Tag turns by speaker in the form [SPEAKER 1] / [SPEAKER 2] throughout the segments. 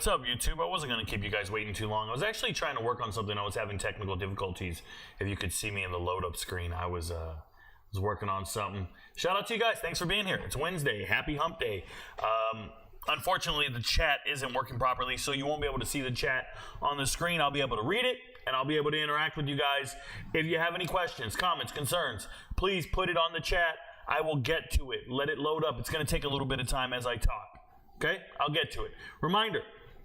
[SPEAKER 1] what's up, YouTube? I wasn't going to keep you guys waiting too long. I was actually trying to work on something. I was having technical difficulties. If you could see me in the load-up screen, I was working on something. Shout out to you guys. Thanks for being here. It's Wednesday. Happy Hump Day. Unfortunately, the chat isn't working properly, so you won't be able to see the chat on the screen. I'll be able to read it, and I'll be able to interact with you guys. If you have any questions, comments, concerns, please put it on the chat. I will get to it. Let it load up. It's going to take a little bit of time as I talk. Okay? I'll get to it. Reminder,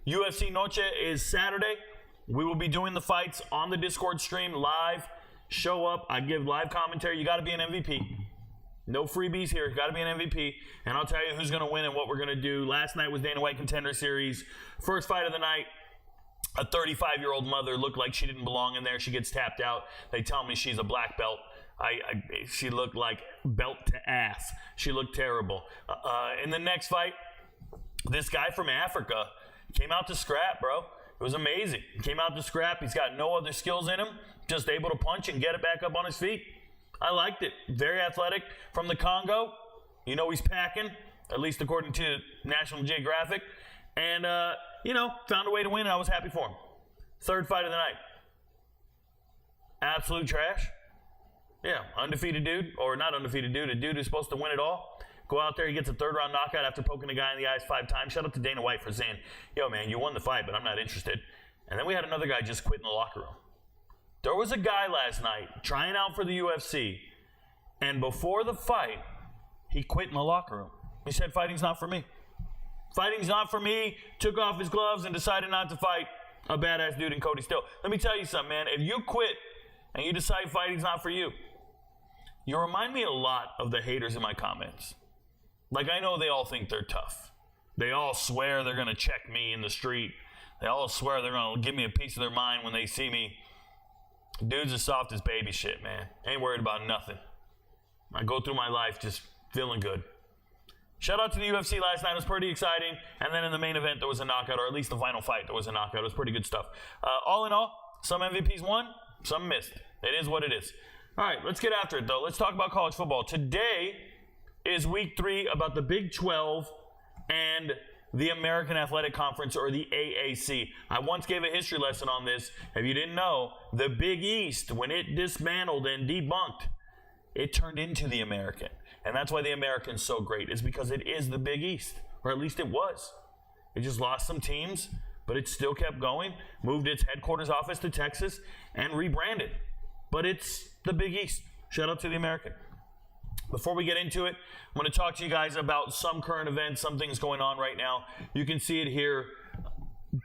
[SPEAKER 1] UFC Noche is Saturday. We will be doing the fights on the Discord stream live. Show up. I give live commentary. You got to be an MVP. No freebies here. You got to be an MVP. And I'll tell you who's going to win and what we're going to do. Last night was Dana White Contender Series. First fight of the night. A 35-year-old mother looked like she didn't belong in there. She gets tapped out. They tell me she's a black belt. She looked like belt to ass. She looked terrible. In the next fight, this guy from Africa came out to scrap, bro. It was amazing. He came out to scrap. He's got no other skills in him. Just able to punch and get it back up on his feet. I liked it. Very athletic. From the Congo. You know he's packing, at least according to National Geographic. And, found a way to win, and I was happy for him. Third fight of the night. Absolute trash. Yeah, undefeated dude. Or not undefeated dude. A dude who's supposed to win it all. Go out there, he gets a third-round knockout after poking a guy in the eyes 5 times. Shout out to Dana White for saying, yo, man, you won the fight, but I'm not interested. And then we had another guy just quit in the locker room. There was a guy last night trying out for the UFC, and before the fight, he quit in the locker room. He said, fighting's not for me. Fighting's not for me. Took off his gloves and decided not to fight a badass dude in Cody Still. Let me tell you something, man. If you quit and you decide fighting's not for you, you remind me a lot of the haters in my comments. Like, I know they all think they're tough. They all swear they're going to check me in the street. They all swear they're going to give me a piece of their mind when they see me. Dude's as soft as baby shit, man. Ain't worried about nothing. I go through my life just feeling good. Shout out to the UFC last night. It was pretty exciting. And then in the main event, there was a knockout, or at least the final fight, there was a knockout. It was pretty good stuff. All in all, some MVPs won, some missed. It is what it is. All right, let's get after it, though. Let's talk about college football. Today is week 3 about the Big 12 and the American Athletic Conference, or the AAC. I once gave a history lesson on this. If you didn't know, the Big East, when it dismantled and debunked, it turned into the American. And that's why the American's so great, is because it is the Big East, or at least it was. It just lost some teams, but it still kept going, moved its headquarters office to Texas, and rebranded. But it's the Big East. Shout out to the American. Before we get into it, I'm going to talk to you guys about some current events, some things going on right now. You can see it here.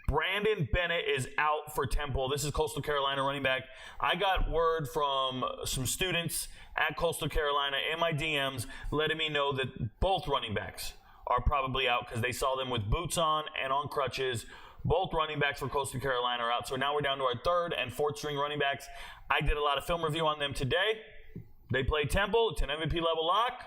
[SPEAKER 1] Brandon Bennett is out for Temple. This is Coastal Carolina running back. I got word from some students at Coastal Carolina in my DMs letting me know that both running backs are probably out because they saw them with boots on and on crutches. Both running backs for Coastal Carolina are out. So now we're down to our 3rd and 4th string running backs. I did a lot of film review on them today. They played Temple. It's an MVP level lock.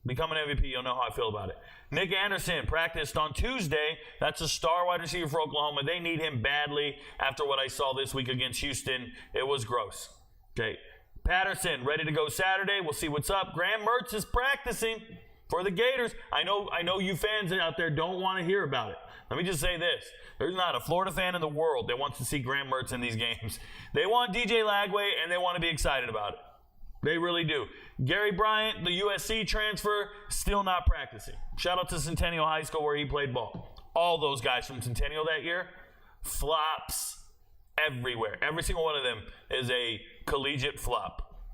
[SPEAKER 1] Become an MVP. You'll know how I feel about it. Nick Anderson practiced on Tuesday. That's a star wide receiver for Oklahoma. They need him badly after what I saw this week against Houston. It was gross. Okay. Patterson ready to go Saturday. We'll see what's up. Graham Mertz is practicing for the Gators. I know you fans out there don't want to hear about it. Let me just say this. There's not a Florida fan in the world that wants to see Graham Mertz in these games. They want DJ Lagway, and they want to be excited about it. They really do. Gary Bryant, the USC transfer, still not practicing. Shout out to Centennial High School where he played ball. All those guys from Centennial that year, flops everywhere. Every single one of them is a collegiate flop.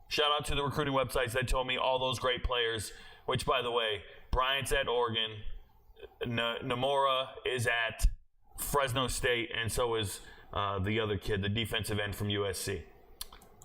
[SPEAKER 1] Shout out to the recruiting websites that told me all those great players, which, by the way, Bryant's at Oregon, Namora is at Fresno State, and so is the other kid, the defensive end from USC.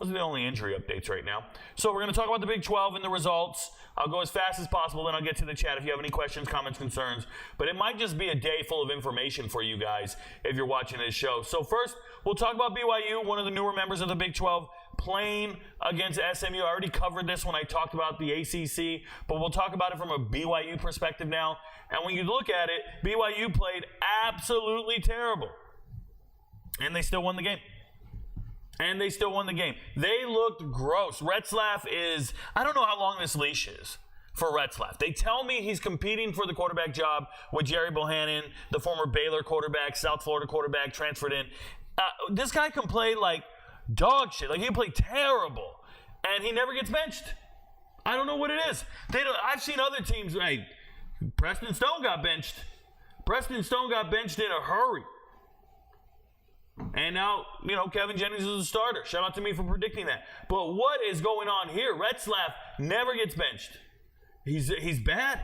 [SPEAKER 1] Those are the only injury updates right now. So we're going to talk about the Big 12 and the results. I'll go as fast as possible, then I'll get to the chat if you have any questions, comments, concerns. But it might just be a day full of information for you guys if you're watching this show. So first, we'll talk about BYU, one of the newer members of the Big 12, playing against SMU. I already covered this when I talked about the ACC, but we'll talk about it from a BYU perspective now. And when you look at it, BYU played absolutely terrible. And they still won the game. They looked gross. Retzlaff is, I don't know how long this leash is, for Retzlaff. They tell me he's competing for the quarterback job with Jerry Bohannon, the former Baylor quarterback, South Florida quarterback, transferred in. This guy can play like dog shit. Like, he can play terrible, and he never gets benched. I don't know what it is. I've seen other teams, right? Preston Stone got benched. Preston Stone got benched in a hurry. And now, Kevin Jennings is a starter. Shout out to me for predicting that. But what is going on here? Retzlaff never gets benched. He's bad.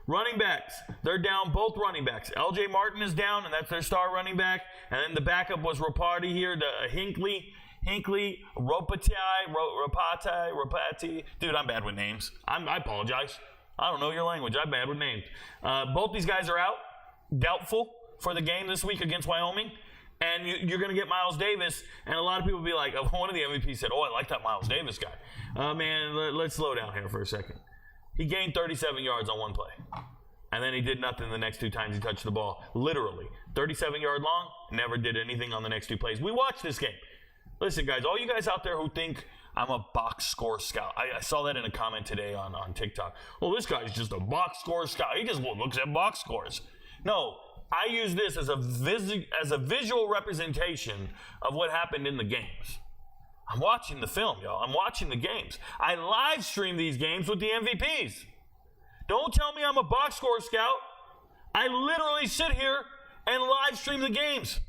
[SPEAKER 1] Running backs, they're down both running backs. LJ Martin is down, and that's their star running back. And then the backup was Rapati here, Hinckley, Ropati. Dude, I'm bad with names. I apologize. I don't know your language. I'm bad with names. Both these guys are out, doubtful for the game this week against Wyoming. And you're going to get Miles Davis. And a lot of people will be like, one of the MVPs said, I like that Miles Davis guy. Man, let's slow down here for a second. He gained 37 yards on one play. And then he did nothing the next two times he touched the ball. Literally. 37-yard long, never did anything on the next two plays. We watched this game. Listen, guys, all you guys out there who think I'm a box score scout. I saw that in a comment today on TikTok. Well, this guy's just a box score scout. He just looks at box scores. No, I use this as a visual representation of what happened in the games. I'm watching the film, y'all. I'm watching the games. I live stream these games with the MVPs. Don't tell me I'm a box score scout. I literally sit here and live stream the games.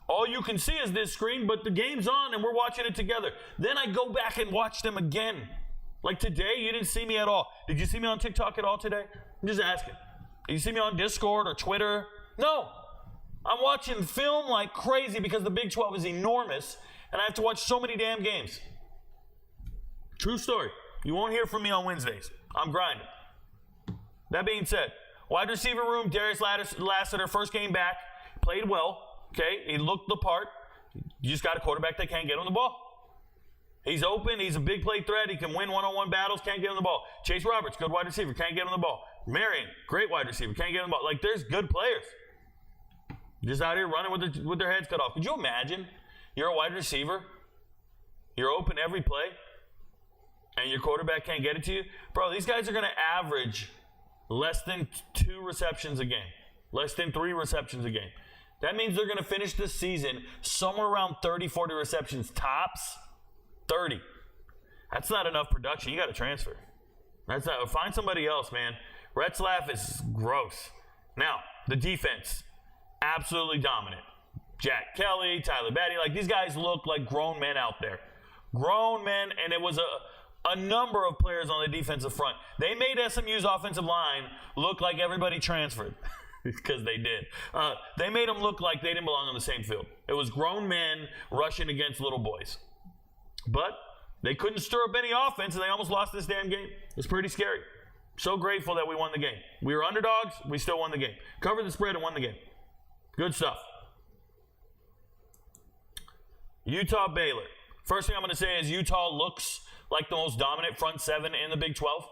[SPEAKER 1] All you can see is this screen, but the game's on and we're watching it together. Then I go back and watch them again. Like today, you didn't see me at all. Did you see me on TikTok at all today? I'm just asking. Did you see me on Discord or Twitter? No. I'm watching film like crazy because the Big 12 is enormous and I have to watch so many damn games. True story. You won't hear from me on Wednesdays. I'm grinding. That being said, wide receiver room, Darius Lassiter, first game back, played well. Okay, he looked the part. You just got a quarterback that can't get on the ball. He's open. He's a big play threat. He can win one-on-one battles. Can't get on the ball. Chase Roberts, good wide receiver. Can't get on the ball. Marion, great wide receiver. Can't get on the ball. Like, there's good players. Just out here running with their heads cut off. Could you imagine? You're a wide receiver. You're open every play. And your quarterback can't get it to you. Bro, these guys are going to average less than 2 receptions a game. Less than 3 receptions a game. That means they're going to finish this season somewhere around 30, 40 receptions tops. 30. That's not enough production. You got to transfer. That's not. Find somebody else, man. Retzlaff is gross. Now, the defense, absolutely dominant. Jack Kelly, Tyler Batty, like these guys look like grown men out there. Grown men, and it was a number of players on the defensive front. They made SMU's offensive line look like everybody transferred. Because they did. They made them look like they didn't belong on the same field. It was grown men rushing against little boys. But they couldn't stir up any offense, and they almost lost this damn game. It's pretty scary. So grateful that we won the game. We were underdogs. We still won the game. Covered the spread and won the game. Good stuff. Utah Baylor. First thing I'm going to say is Utah looks like the most dominant front seven in the Big 12.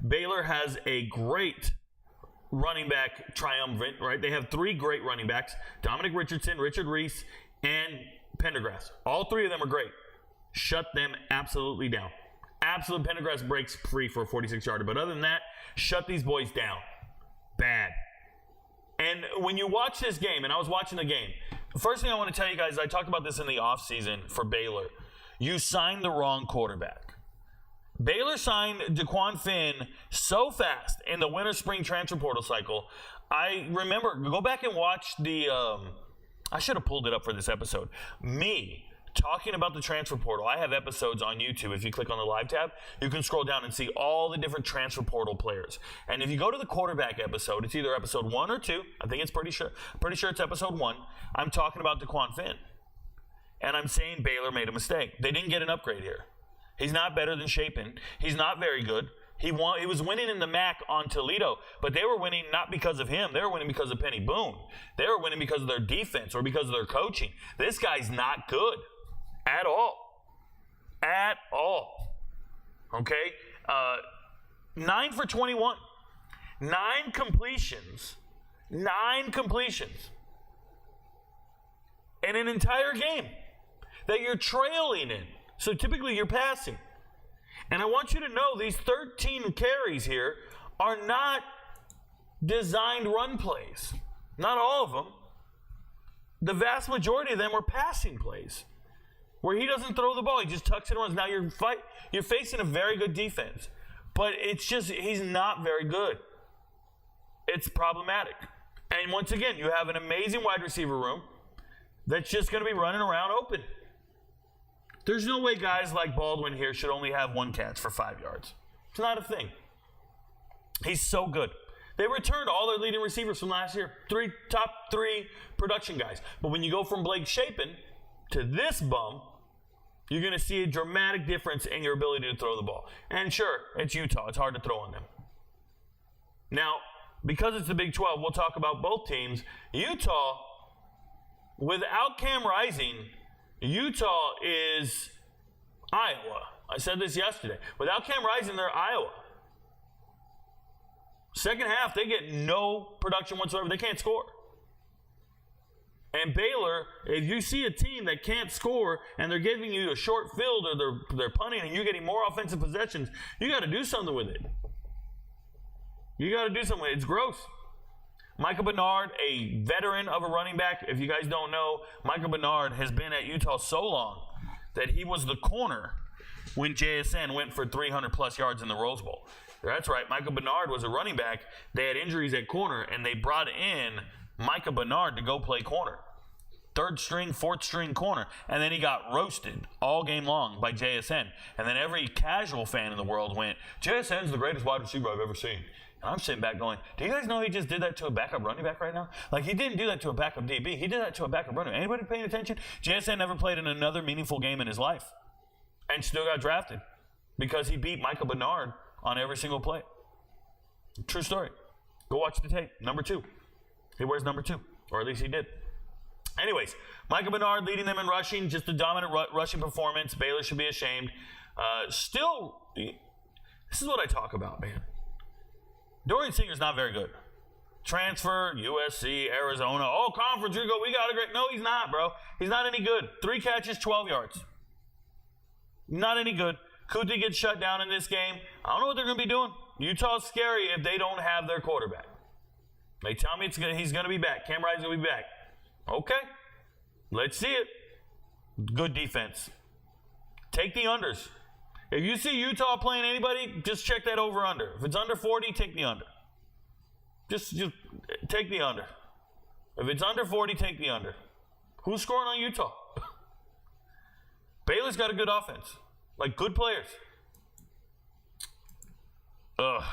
[SPEAKER 1] Baylor has a great running back triumvirate, right? They have 3 great running backs. Dominic Richardson, Richard Reese, and Pendergrass. All 3 of them are great. Shut them absolutely down. Absolute Pendergrass breaks free for a 46-yarder. But other than that, shut these boys down. Bad. And when you watch this game, and I was watching the game, the first thing I want to tell you guys, I talked about this in the offseason for Baylor. You signed the wrong quarterback. Baylor signed DeQuan Finn so fast in the winter spring transfer portal cycle. I remember, go back and watch the, I should have pulled it up for this episode. Me talking about the transfer portal. I have episodes on YouTube. If you click on the live tab, you can scroll down and see all the different transfer portal players. And if you go to the quarterback episode, it's either episode 1 or 2. I think it's pretty sure it's episode 1. I'm talking about DeQuan Finn. And I'm saying Baylor made a mistake. They didn't get an upgrade here. He's not better than Chapin. He's not very good. He was winning in the MAC on Toledo, but they were winning not because of him. They were winning because of Penny Boone. They were winning because of their defense or because of their coaching. This guy's not good at all. At all. Okay? 9 for 21. 9 completions. 9 completions. In an entire game that you're trailing in. So typically you're passing. And I want you to know these 13 carries here are not designed run plays. Not all of them. The vast majority of them are passing plays where he doesn't throw the ball. He just tucks it and runs. Now you're facing a very good defense, but it's just he's not very good. It's problematic. And once again, you have an amazing wide receiver room that's just going to be running around open. There's no way guys like Baldwin here should only have one catch for 5 yards. It's not a thing. He's so good. They returned all their leading receivers from last year. Top three production guys. But when you go from Blake Shapen to this bum, you're going to see a dramatic difference in your ability to throw the ball. And sure, it's Utah. It's hard to throw on them. Now, because it's the Big 12, we'll talk about both teams. Utah, without Cam Rising, Utah is Iowa. I said this yesterday. Without Cam Rising, they're Iowa. Second half, they get no production whatsoever. They can't score. And Baylor, if you see a team that can't score and they're giving you a short field or they're punting and you're getting more offensive possessions, you got to do something with it. You got to do something with it. It's gross. Micah Bernard, a veteran of a running back. If you guys don't know, Micah Bernard has been at Utah so long that he was the corner when JSN went for 300-plus yards in the Rose Bowl. That's right. Micah Bernard was a running back. They had injuries at corner, and they brought in Micah Bernard to go play corner. Third string, fourth string corner. And then he got roasted all game long by JSN. And then every casual fan in the world went, JSN's the greatest wide receiver I've ever seen. And I'm sitting back going, do you guys know he just did that to a backup running back right now? Like, he didn't do that to a backup DB. He did that to a backup running back. Anybody paying attention? JSN never played in another meaningful game in his life and still got drafted because he beat Micah Bernard on every single play. True story. Go watch the tape. Number 2. He wears number 2, or at least he did. Anyways, Micah Bernard leading them in rushing, just a dominant rushing performance. Baylor should be ashamed. Still, this is what I talk about, man. Dorian Singer's not very good. Transfer, USC, Arizona. Oh, conference, we got a great. No, he's not, bro. He's not any good. 3 catches, 12 yards. Not any good. Kuti gets shut down in this game. I don't know what they're going to be doing. Utah's scary if they don't have their quarterback. They tell me he's going to be back. Cam Rising will be back. Okay. Let's see it. Good defense. Take the unders. If you see Utah playing anybody, just check that over-under. If it's under 40, take the under. Just take the under. If it's under 40, take the under. Who's scoring on Utah? Baylor's got a good offense. Like, good players. Ugh.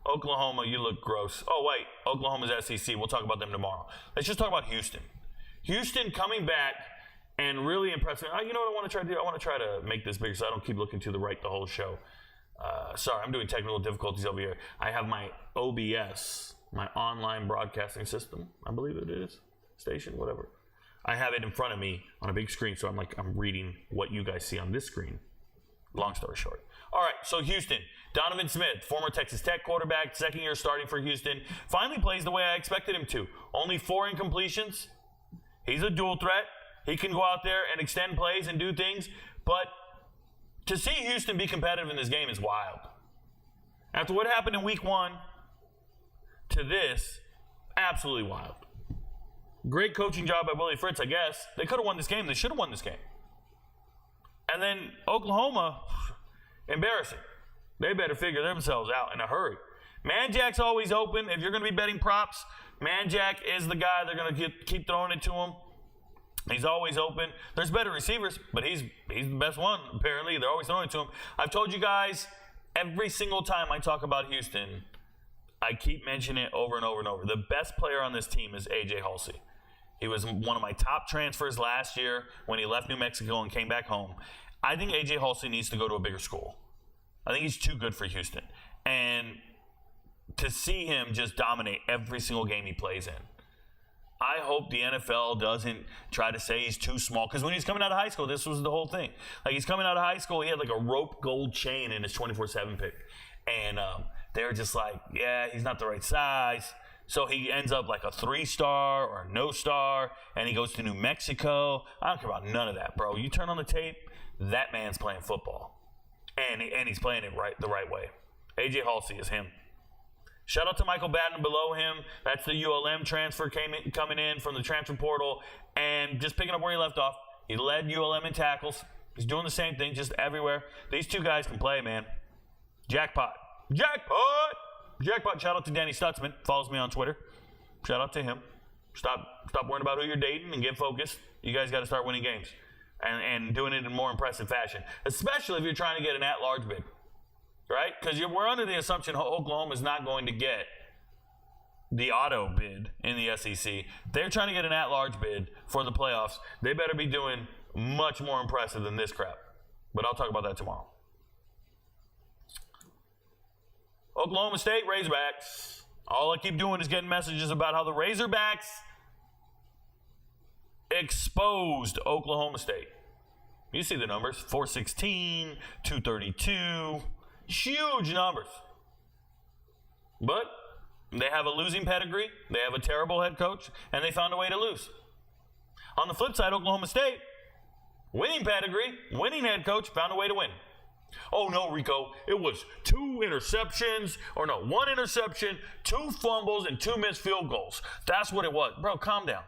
[SPEAKER 1] Oklahoma, you look gross. Oh, wait. Oklahoma's SEC. We'll talk about them tomorrow. Let's just talk about Houston. Houston coming back and really impressing. You know what I want to try to do? I want to try to make this bigger so I don't keep looking to the right the whole show. Sorry, I'm doing technical difficulties over here. I have my OBS, my online broadcasting system, I believe it is, station, whatever. I have it in front of me on a big screen, so I'm reading what you guys see on this screen. Long story short. All right, so Houston. Donovan Smith, former Texas Tech quarterback, second year starting for Houston, finally plays the way I expected him to. Only 4 incompletions. He's a dual threat. He can go out there and extend plays and do things, but to see Houston be competitive in this game is wild. After what happened in week 1 to this, absolutely wild. Great coaching job by Willie Fritz, I guess. They could have won this game. They should have won this game. And then Oklahoma, embarrassing. They better figure themselves out in a hurry. Manjack's always open. If you're going to be betting props, Manjack is the guy. They're going to keep throwing it to him. He's always open. There's better receivers, but he's the best one, apparently. They're always throwing it to him. I've told you guys, every single time I talk about Houston, I keep mentioning it over and over and over. The best player on this team is A.J. Halsey. He was one of my top transfers last year when he left New Mexico and came back home. I think A.J. Halsey needs to go to a bigger school. I think he's too good for Houston. And to see him just dominate every single game he plays in, I hope the NFL doesn't try to say he's too small. Because when he's coming out of high school, this was the whole thing. Like, he's coming out of high school, he had like a rope gold chain in his 24/7 pick. And they're just like, yeah, he's not the right size. So he ends up like a 3-star or a no star, and he goes to New Mexico. I don't care about none of that, bro. You turn on the tape, that man's playing football. and he's playing it the right way. A.J. Halsey is him. Shout out to Michael Batten below him. That's the ULM transfer coming in from the transfer portal and just picking up where he left off. He led ULM in tackles. He's doing the same thing just everywhere. These two guys can play, man. Jackpot. Jackpot! Jackpot. Shout out to Danny Stutzman. Follows me on Twitter. Shout out to him. Stop worrying about who you're dating and get focused. You guys got to start winning games and doing it in a more impressive fashion, especially if you're trying to get an at-large bid. Right? Because we're under the assumption Oklahoma is not going to get the auto bid in the SEC. They're trying to get an at-large bid for the playoffs. They better be doing much more impressive than this crap. But I'll talk about that tomorrow. Oklahoma State Razorbacks. All I keep doing is getting messages about how the Razorbacks exposed Oklahoma State. You see the numbers. 416, 232. Huge numbers. But they have a losing pedigree. They have a terrible head coach. And they found a way to lose. On the flip side, Oklahoma State, winning pedigree, winning head coach, found a way to win. Oh, no, Rico. It was 2 interceptions. Or no, 1 interception, 2 fumbles, and 2 missed field goals. That's what it was. Bro, calm down.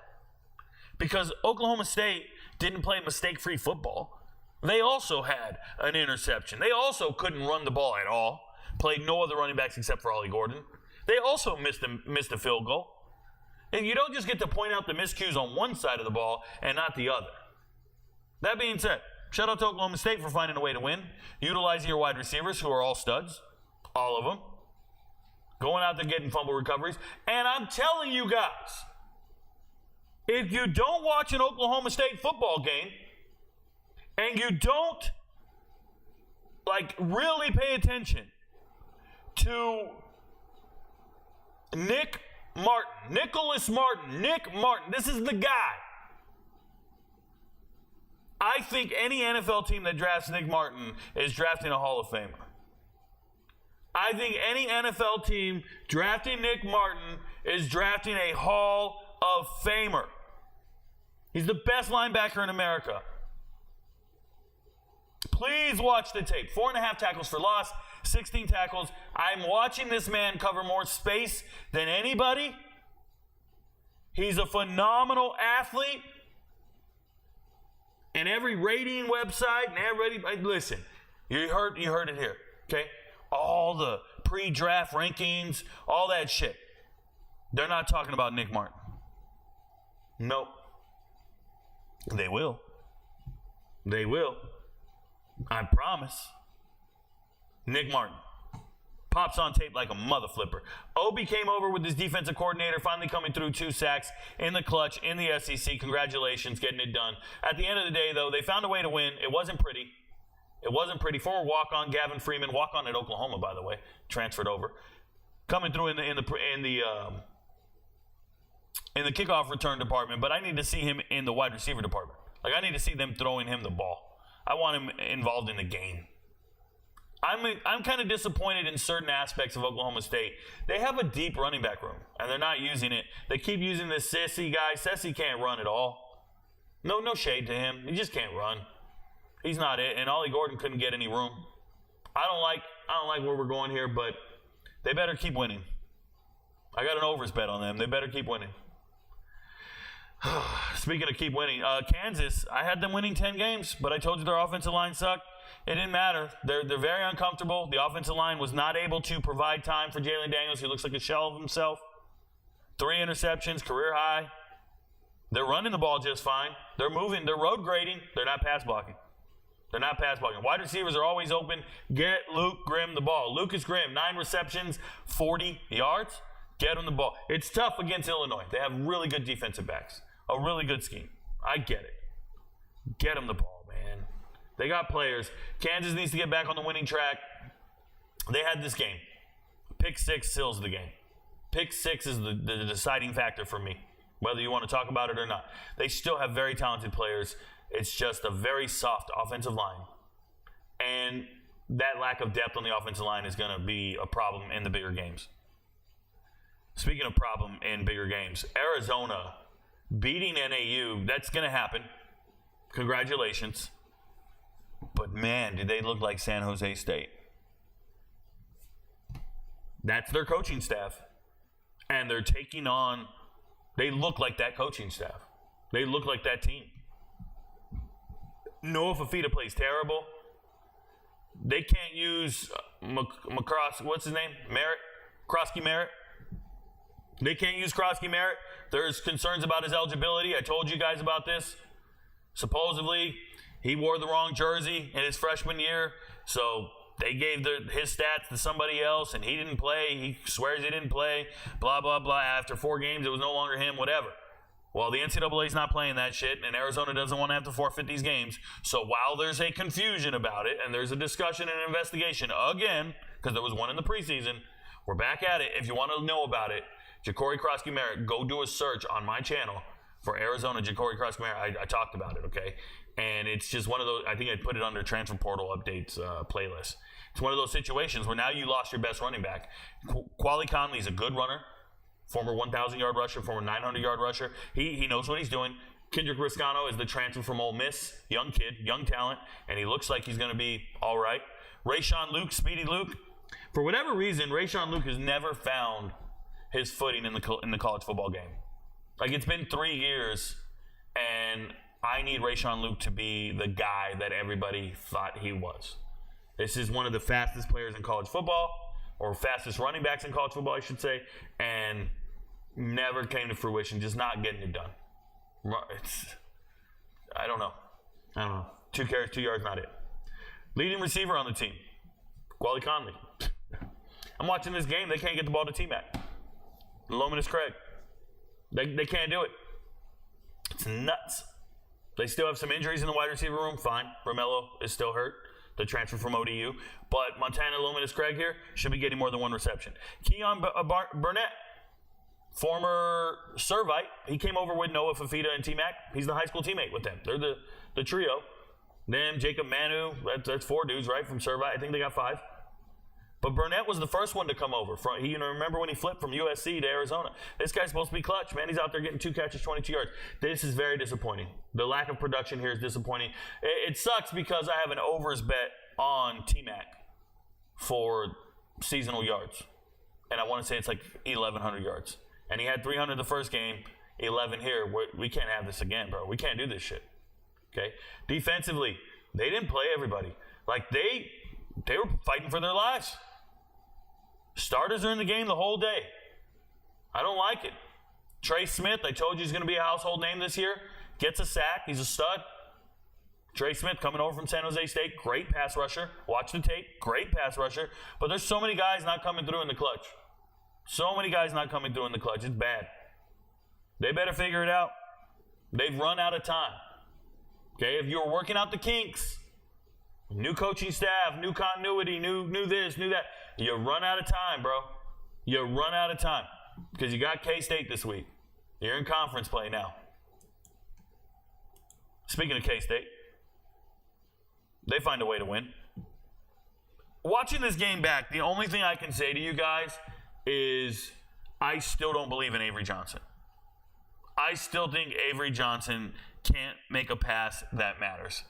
[SPEAKER 1] Because Oklahoma State didn't play mistake-free football. They also had an interception. They also couldn't run the ball at all. Played no other running backs except for Ollie Gordon. They also missed a field goal. And you don't just get to point out the miscues on one side of the ball and not the other. That being said, shout out to Oklahoma State for finding a way to win, utilizing your wide receivers who are all studs, all of them, going out there getting fumble recoveries. And I'm telling you guys, if you don't watch an Oklahoma State football game and you don't really pay attention to Nick Martin, Nick Martin, this is the guy. I think any NFL team that drafts Nick Martin is drafting a Hall of Famer. I think any NFL team drafting Nick Martin is drafting a Hall of Famer. He's the best linebacker in America. Please watch the tape. 4.5 tackles for loss, 16 tackles. I'm watching this man cover more space than anybody. He's a phenomenal athlete. And every rating website and everybody, listen, you heard it here, okay? All the pre-draft rankings, all that shit. They're not talking about Nick Martin. Nope. They will. They will. I promise. Nick Martin pops on tape like a mother flipper. Obi came over with his defensive coordinator, finally coming through 2 sacks in the clutch in the SEC. Congratulations, getting it done. At the end of the day, though, they found a way to win. It wasn't pretty. It wasn't pretty. Former walk-on Gavin Freeman, walk-on at Oklahoma, by the way, transferred over, coming through in the kickoff return department. But I need to see him in the wide receiver department. I need to see them throwing him the ball. I want him involved in the game. I'm kind of disappointed in certain aspects of Oklahoma State. They have a deep running back room, and they're not using it. They keep using this Sissy guy. Sissy can't run at all. No shade to him. He just can't run. He's not it. And Ollie Gordon couldn't get any room. I don't like where we're going here, but they better keep winning. I got an overs bet on them. They better keep winning. Speaking of keep winning, Kansas, I had them winning 10 games, but I told you their offensive line sucked. It didn't matter. They're very uncomfortable. The offensive line was not able to provide time for Jalen Daniels, who looks like a shell of himself. 3 interceptions, career high. They're running the ball just fine. They're moving. They're road grading. They're not pass blocking. Wide receivers are always open. Get Luke Grimm the ball. Lucas Grimm, 9 receptions, 40 yards. Get him the ball. It's tough against Illinois. They have really good defensive backs. A really good scheme. I get it. Get him the ball, man. They got players. Kansas needs to get back on the winning track. They had this game. Pick 6 seals the game. Pick 6 is the deciding factor for me, whether you want to talk about it or not. They still have very talented players. It's just a very soft offensive line. And that lack of depth on the offensive line is going to be a problem in the bigger games. Speaking of problem in bigger games, Arizona beating NAU, that's going to happen. Congratulations. But but man, did they look like San Jose State. That's their coaching staff. And they're taking on, they look like that coaching staff. They look like that team. Noah Fafita plays terrible. They can't use what's his name? Krosky Merritt. They can't use Krosky Merritt. There's concerns about his eligibility. I told you guys about this. Supposedly, he wore the wrong jersey in his freshman year, so they gave his stats to somebody else, and he didn't play. He swears he didn't play, blah, blah, blah. After 4 games, it was no longer him, whatever. Well, the NCAA's not playing that shit, and Arizona doesn't want to have to forfeit these games. So while there's a confusion about it, and there's a discussion and an investigation again, because there was one in the preseason, we're back at it. If you want to know about it, Ja'Cory Krosky Merritt, go do a search on my channel for Arizona Ja'Cory Krosky Merritt. I talked about it, okay? And it's just one of those, I think I put it under transfer portal updates playlist. It's one of those situations where now you lost your best running back. Quali Conley's a good runner, former 1,000-yard rusher, former 900-yard rusher. He knows what he's doing. Kendrick Riscano is the transfer from Ole Miss, young kid, young talent, and he looks like he's going to be all right. Rayshawn Luke, Speedy Luke. For whatever reason, Rayshawn Luke has never found his footing in the college football game. Like, it's been 3 years, and I need Rayshawn Luke to be the guy that everybody thought he was. This is one of the fastest players in college football, or fastest running backs in college football, I should say, and never came to fruition, just not getting it done. I don't know. 2 carries, 2 yards, not it. Leading receiver on the team, Quali Conley. I'm watching this game. They can't get the ball to T-Mac. Lominus Craig. They can't do it. It's nuts. They still have some injuries in the wide receiver room. Fine. Romello is still hurt, the transfer from ODU. But Montana Lominus Craig here should be getting more than 1 reception. Keon Burnett, former Servite. He came over with Noah Fafita and T-Mac. He's the high school teammate with them. They're the trio. Them, Jacob Manu, that's 4 dudes, right, from Servite. I think they got 5. But Burnett was the first one to come over. Remember when he flipped from USC to Arizona? This guy's supposed to be clutch, man. He's out there getting 2 catches, 22 yards. This is very disappointing. The lack of production here is disappointing. It sucks because I have an overs bet on T-Mac for seasonal yards. And I want to say it's like 1,100 yards. And he had 300 the first game, 11 here. We can't have this again, bro. We can't do this shit. Okay? Defensively, they didn't play everybody. Like, they were fighting for their lives. Starters are in the game the whole day. I don't like it. Trey Smith, I told you he's going to be a household name this year. Gets a sack. He's a stud. Trey Smith coming over from San Jose State. Great pass rusher. Watch the tape. Great pass rusher. But there's so many guys not coming through in the clutch. So many guys not coming through in the clutch. It's bad. They better figure it out. They've run out of time. Okay, if you're working out the kinks, new coaching staff, new continuity, new this, new that, you run out of time, bro. You run out of time because you got K-State this week. You're in conference play now. Speaking of K-State, they find a way to win. Watching this game back, the only thing I can say to you guys is I still don't believe in Avery Johnson. I still think Avery Johnson can't make a pass that matters.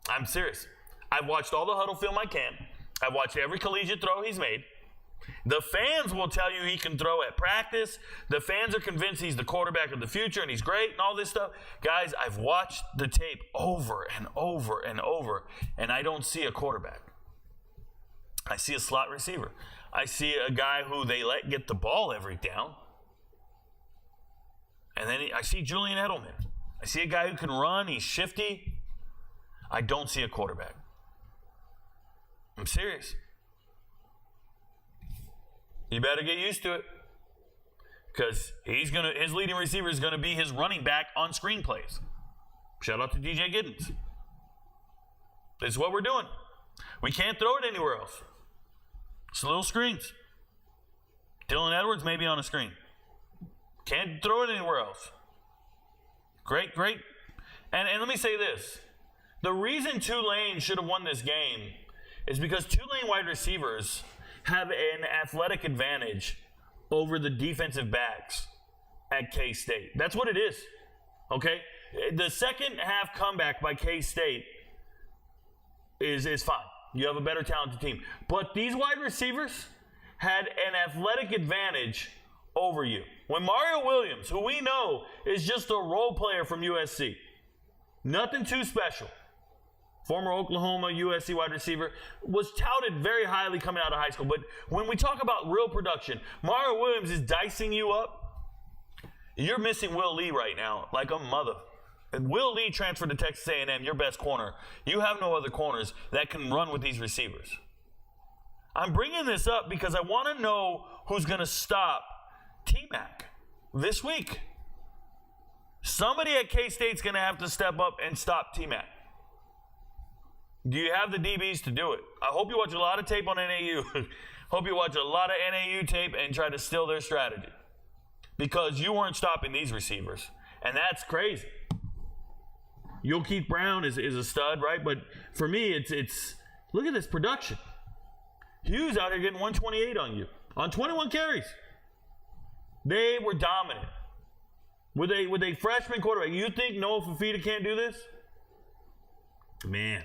[SPEAKER 1] I'm serious. I've watched all the huddle film I can. I've watched every collegiate throw he's made. The fans will tell you he can throw at practice. The fans are convinced he's the quarterback of the future and he's great and all this stuff. Guys, I've watched the tape over and over and over, and I don't see a quarterback. I see a slot receiver. I see a guy who they let get the ball every down. And then I see Julian Edelman. I see a guy who can run. He's shifty. I don't see a quarterback. I'm serious. You better get used to it. Because his leading receiver is going to be his running back on screen plays. Shout out to DJ Giddens. This is what we're doing. We can't throw it anywhere else. It's little screens. Dylan Edwards may be on a screen. Can't throw it anywhere else. Great. And let me say this. The reason Tulane should have won this game is because Tulane wide receivers have an athletic advantage over the defensive backs at K-State. That's what it is. Okay? The second half comeback by K-State is fine. You have a better talented team. But these wide receivers had an athletic advantage over you. When Mario Williams, who we know is just a role player from USC, nothing too special, former Oklahoma USC wide receiver, was touted very highly coming out of high school. But when we talk about real production, Mario Williams is dicing you up. You're missing Will Lee right now like a mother. And Will Lee transferred to Texas A&M, your best corner. You have no other corners that can run with these receivers. I'm bringing this up because I want to know who's going to stop T-Mac this week. Somebody at K-State's going to have to step up and stop T-Mac. Do you have the DBs to do it? I hope you watch a lot of tape on NAU. Hope you watch a lot of NAU tape and try to steal their strategy. Because you weren't stopping these receivers. And that's crazy. Keith Brown is a stud, right? But for me, it's look at this production. Hughes out here getting 128 on you. On 21 carries. They were dominant. With a freshman quarterback, you think Noah Fafita can't do this? Man.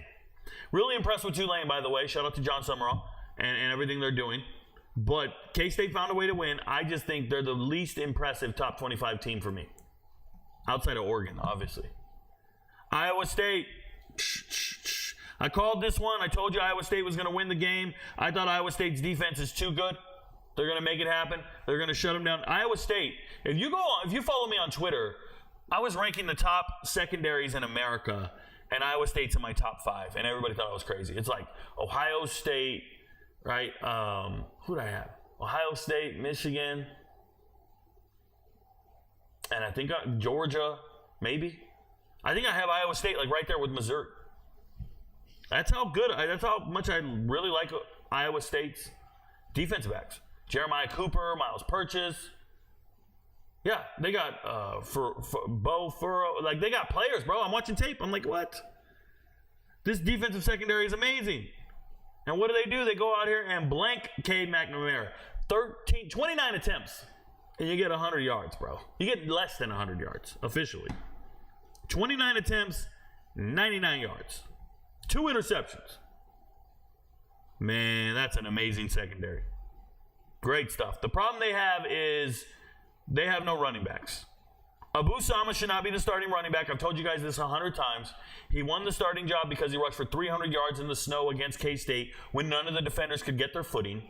[SPEAKER 1] Really impressed with Tulane, by the way. Shout out to John Summerall and everything they're doing. But K-State found a way to win. I just think they're the least impressive top 25 team for me. Outside of Oregon, obviously. Iowa State. I called this one. I told you Iowa State was going to win the game. I thought Iowa State's defense is too good. They're going to make it happen. They're going to shut them down. Iowa State, if you follow me on Twitter, I was ranking the top secondaries in America, and Iowa State's in my top 5, and everybody thought I was crazy. It's like Ohio State, right? Who did I have? Ohio State, Michigan, and I think Georgia, maybe. I think I have Iowa State like right there with Missouri. That's how much I really like Iowa State's defensive backs. Jeremiah Cooper, Miles Purchase. Yeah, they got Bo Furrow. Like, they got players, bro. I'm watching tape. I'm like, what? This defensive secondary is amazing. And what do? They go out here and blank Cade McNamara. 29 attempts. And you get 100 yards, bro. You get less than 100 yards, officially. 29 attempts, 99 yards. 2 interceptions. Man, that's an amazing secondary. Great stuff. The problem they have is they have no running backs. Abu Sama should not be the starting running back. I've told you guys this 100 times. He won the starting job because he rushed for 300 yards in the snow against K-State when none of the defenders could get their footing.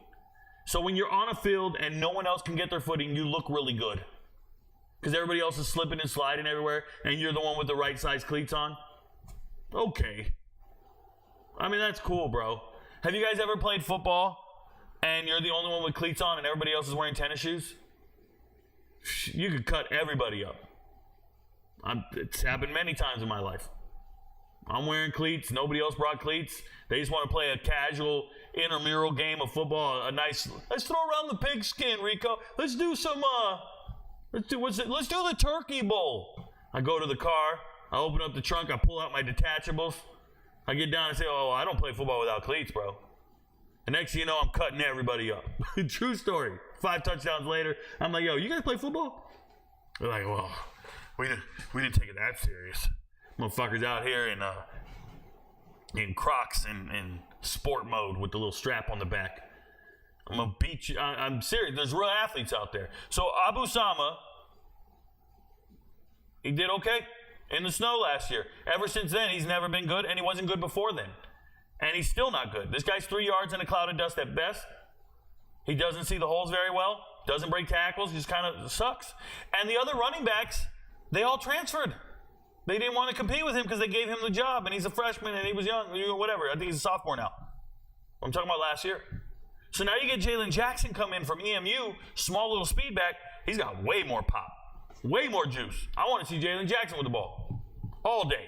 [SPEAKER 1] So when you're on a field and no one else can get their footing, you look really good. Because everybody else is slipping and sliding everywhere, and you're the one with the right size cleats on. Okay. I mean, that's cool, bro. Have you guys ever played football and you're the only one with cleats on and everybody else is wearing tennis shoes? You could cut everybody up. It's happened many times in my life. I'm wearing cleats. Nobody else brought cleats. They just want to play a casual intramural game of football. Let's throw around the pigskin, Rico. Let's do some, let's do the turkey bowl. I go to the car. I open up the trunk. I pull out my detachables. I get down and say, oh, I don't play football without cleats, bro. And next thing you know, I'm cutting everybody up. True story. 5 touchdowns later, I'm like, yo, you guys play football? They're like, well, we didn't take it that serious. Motherfuckers out here in Crocs and sport mode with the little strap on the back. I'm going to beat you. I'm serious. There's real athletes out there. So Abu Sama, he did okay in the snow last year. Ever since then, he's never been good, and he wasn't good before then. And he's still not good. This guy's 3 yards in a cloud of dust at best. He doesn't see the holes very well. Doesn't break tackles. He just kind of sucks. And the other running backs, they all transferred. They didn't want to compete with him because they gave him the job, and he's a freshman, and he was young, whatever. I think he's a sophomore now. I'm talking about last year. So now you get Jalen Jackson come in from EMU, small little speed back. He's got way more pop, way more juice. I want to see Jalen Jackson with the ball all day.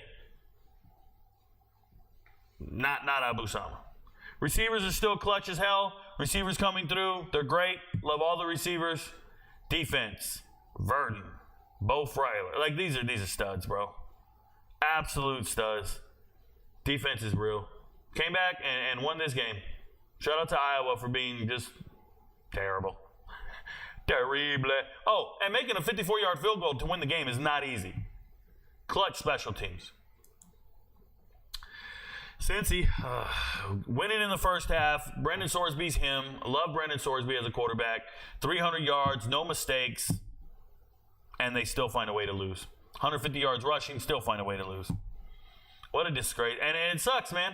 [SPEAKER 1] Not Abu Sama. Receivers are still clutch as hell. Receivers coming through. They're great. Love all the receivers. Defense. Verdon. Bo Freiler. Like, these are studs, bro. Absolute studs. Defense is real. Came back and won this game. Shout out to Iowa for being just terrible. Terrible. Oh, and making a 54-yard field goal to win the game is not easy. Clutch special teams. Cincy, winning in the first half. Brendan Sorsby's him. I love Brendan Sorsby as a quarterback. 300 yards, no mistakes, and they still find a way to lose. 150 yards rushing, still find a way to lose. What a disgrace. And it sucks, man.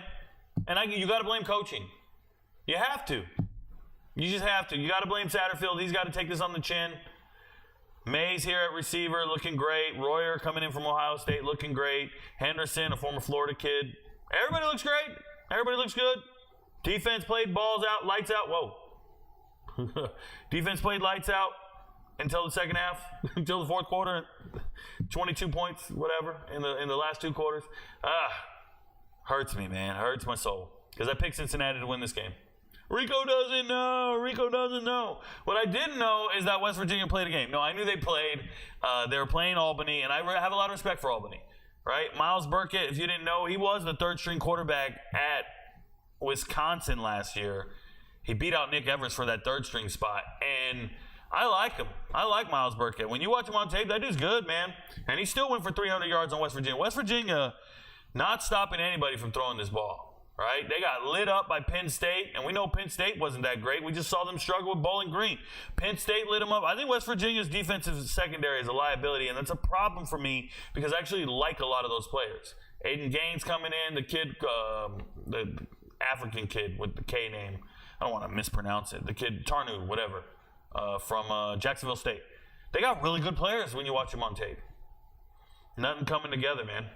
[SPEAKER 1] And you got to blame coaching. You have to. You just have to. You got to blame Satterfield. He's got to take this on the chin. Mays here at receiver, looking great. Royer coming in from Ohio State, looking great. Henderson, a former Florida kid. Everybody looks great. Everybody looks good. Defense played balls out, lights out. Whoa. Defense played lights out until the second half, until the fourth quarter. 22 points, whatever, in the last two quarters. Hurts me, man. Hurts my soul. Because I picked Cincinnati to win this game. Rico doesn't know. Rico doesn't know. What I didn't know is that West Virginia played a game. No, I knew they played. They were playing Albany, and I have a lot of respect for Albany. Right? Miles Burkett, if you didn't know, he was the third-string quarterback at Wisconsin last year. He beat out Nick Evers for that third-string spot, and I like him. I like Miles Burkett. When you watch him on tape, that dude's good, man. And he still went for 300 yards on West Virginia. West Virginia not stopping anybody from throwing this ball. Right? They got lit up by Penn State, and we know Penn State wasn't that great. We just saw them struggle with Bowling Green. Penn State lit them up. I think West Virginia's defensive secondary is a liability, and that's a problem for me because I actually like a lot of those players. Aiden Gaines coming in, the kid, the African kid with the K name. I don't want to mispronounce it. The kid, Tarnu, whatever, from Jacksonville State. They got really good players when you watch them on tape. Nothing coming together, man.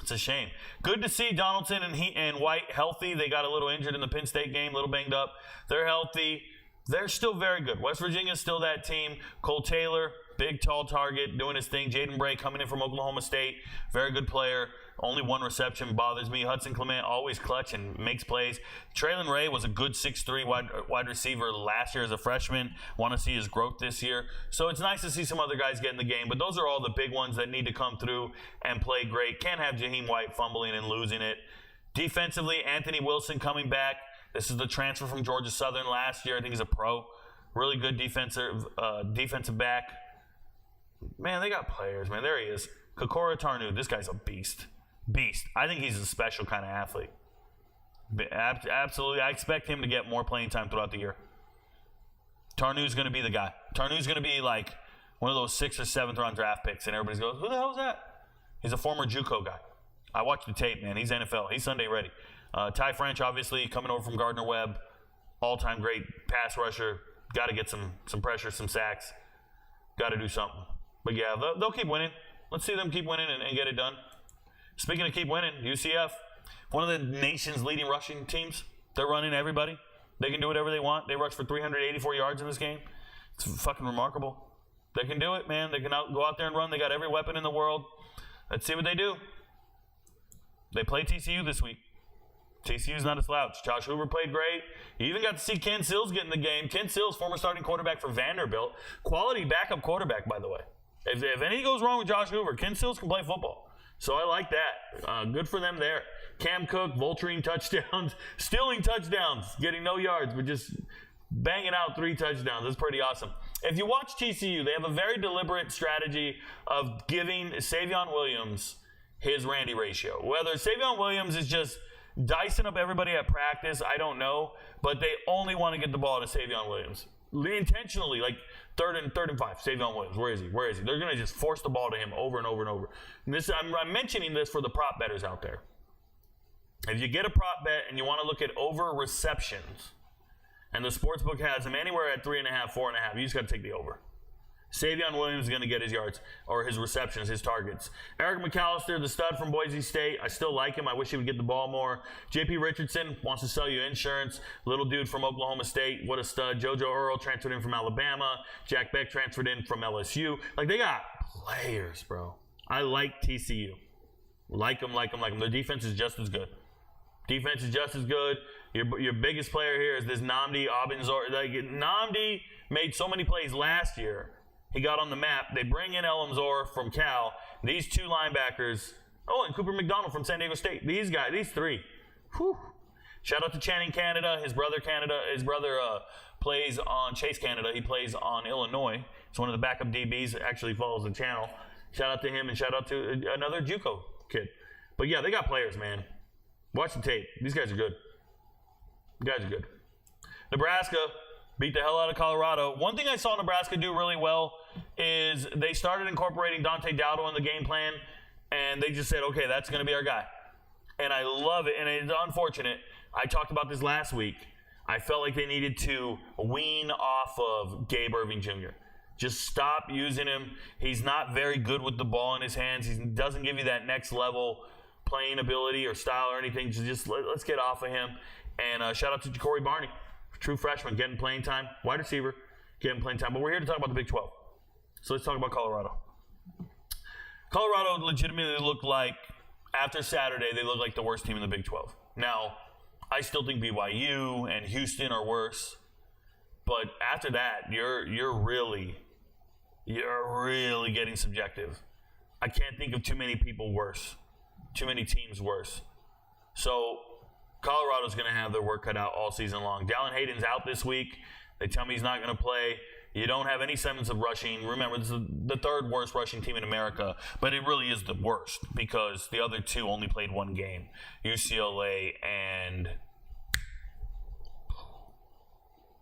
[SPEAKER 1] It's a shame. Good to see Donaldson and White healthy. They got a little injured in the Penn State game, a little banged up. They're healthy. They're still very good. West Virginia's still that team. Cole Taylor, big, tall target, doing his thing. Jaden Bray coming in from Oklahoma State, very good player. Only one reception bothers me. Hudson Clement, always clutch and makes plays. Traylon Ray was a good 6'3" wide receiver last year as a freshman. Want to see his growth this year. So it's nice to see some other guys get in the game. But those are all the big ones that need to come through and play great. Can't have Jaheim White fumbling and losing it. Defensively, Anthony Wilson coming back. This is the transfer from Georgia Southern last year. I think he's a pro. Really good defensive back. Man, they got players, man. There he is. Kokora Tarnu. This guy's a beast. I think he's a special kind of athlete. Absolutely. I expect him to get more playing time throughout the year. Tarnu's going to be the guy. Tarnu's going to be like one of those 6th or 7th round draft picks, and everybody goes, who the hell is that? He's a former JUCO guy. I watched the tape, man. He's NFL. He's Sunday ready. Ty French, obviously, coming over from Gardner-Webb. All-time great pass rusher. Got to get some pressure, some sacks. Got to do something. But, yeah, they'll keep winning. Let's see them keep winning and get it done. Speaking of keep winning, UCF, one of the nation's leading rushing teams. They're running everybody. They can do whatever they want. They rushed for 384 yards in this game. It's fucking remarkable. They can do it, man. They can go out there and run. They got every weapon in the world. Let's see what they do. They play TCU this week. TCU's not a slouch. Josh Hoover played great. You even got to see Ken Sills get in the game. Ken Sills, former starting quarterback for Vanderbilt. Quality backup quarterback, by the way. If anything goes wrong with Josh Hoover, Ken Sills can play football. So I like that. Good for them there. Cam Cook, vulturing touchdowns, stealing touchdowns, getting no yards, but just banging out 3 touchdowns. That's pretty awesome. If you watch TCU, they have a very deliberate strategy of giving Savion Williams his Randy ratio. Whether Savion Williams is just dicing up everybody at practice, I don't know, but they only want to get the ball to Savion Williams. Intentionally, like third and 5, Savion Williams. Where is he? They're going to just force the ball to him over and over and over. And I'm mentioning this for the prop bettors out there. If you get a prop bet and you want to look at over receptions, and the sportsbook has him anywhere at 3.5, 4.5, you just got to take the over. Savion Williams is going to get his yards, or his receptions, his targets. Eric McAllister, the stud from Boise State. I still like him. I wish he would get the ball more. J.P. Richardson wants to sell you insurance. Little dude from Oklahoma State. What a stud. JoJo Earl transferred in from Alabama. Jack Beck transferred in from LSU. Like, they got players, bro. I like TCU. Like them. Their defense is just as good. Your biggest player here is this Nnamdi Abenzor. Like, Nnamdi made so many plays last year. He got on the map. They bring in Elamzor from Cal. These 2 linebackers. Oh, and Cooper McDonald from San Diego State. These 3. Whew. Shout out to Channing Canada. His brother plays on Chase Canada. He plays on Illinois. He's one of the backup DBs. Actually follows the channel. Shout out to him and shout out to another JUCO kid. But yeah, they got players, man. Watch the tape. These guys are good. Nebraska beat the hell out of Colorado. One thing I saw Nebraska do really well is they started incorporating Dante Dowdle in the game plan, and they just said, okay, that's going to be our guy. And I love it, and it's unfortunate. I talked about this last week. I felt like they needed to wean off of Gabe Irving Jr. Just stop using him. He's not very good with the ball in his hands. He doesn't give you that next level playing ability or style or anything. Just let's get off of him. And shout out to Ja'Cory Barney, true freshman, getting playing time. Wide receiver, getting playing time. But we're here to talk about the Big 12. So let's talk about Colorado. Colorado legitimately looked like, after Saturday, they looked like the worst team in the Big 12. Now, I still think BYU and Houston are worse. But after that, you're really getting subjective. I can't think of too many people worse, too many teams worse. So Colorado's going to have their work cut out all season long. Dallin Hayden's out this week. They tell me he's not going to play. You don't have any semblance of rushing. Remember, this is the third worst rushing team in America, but it really is the worst because the other two only played one game, UCLA and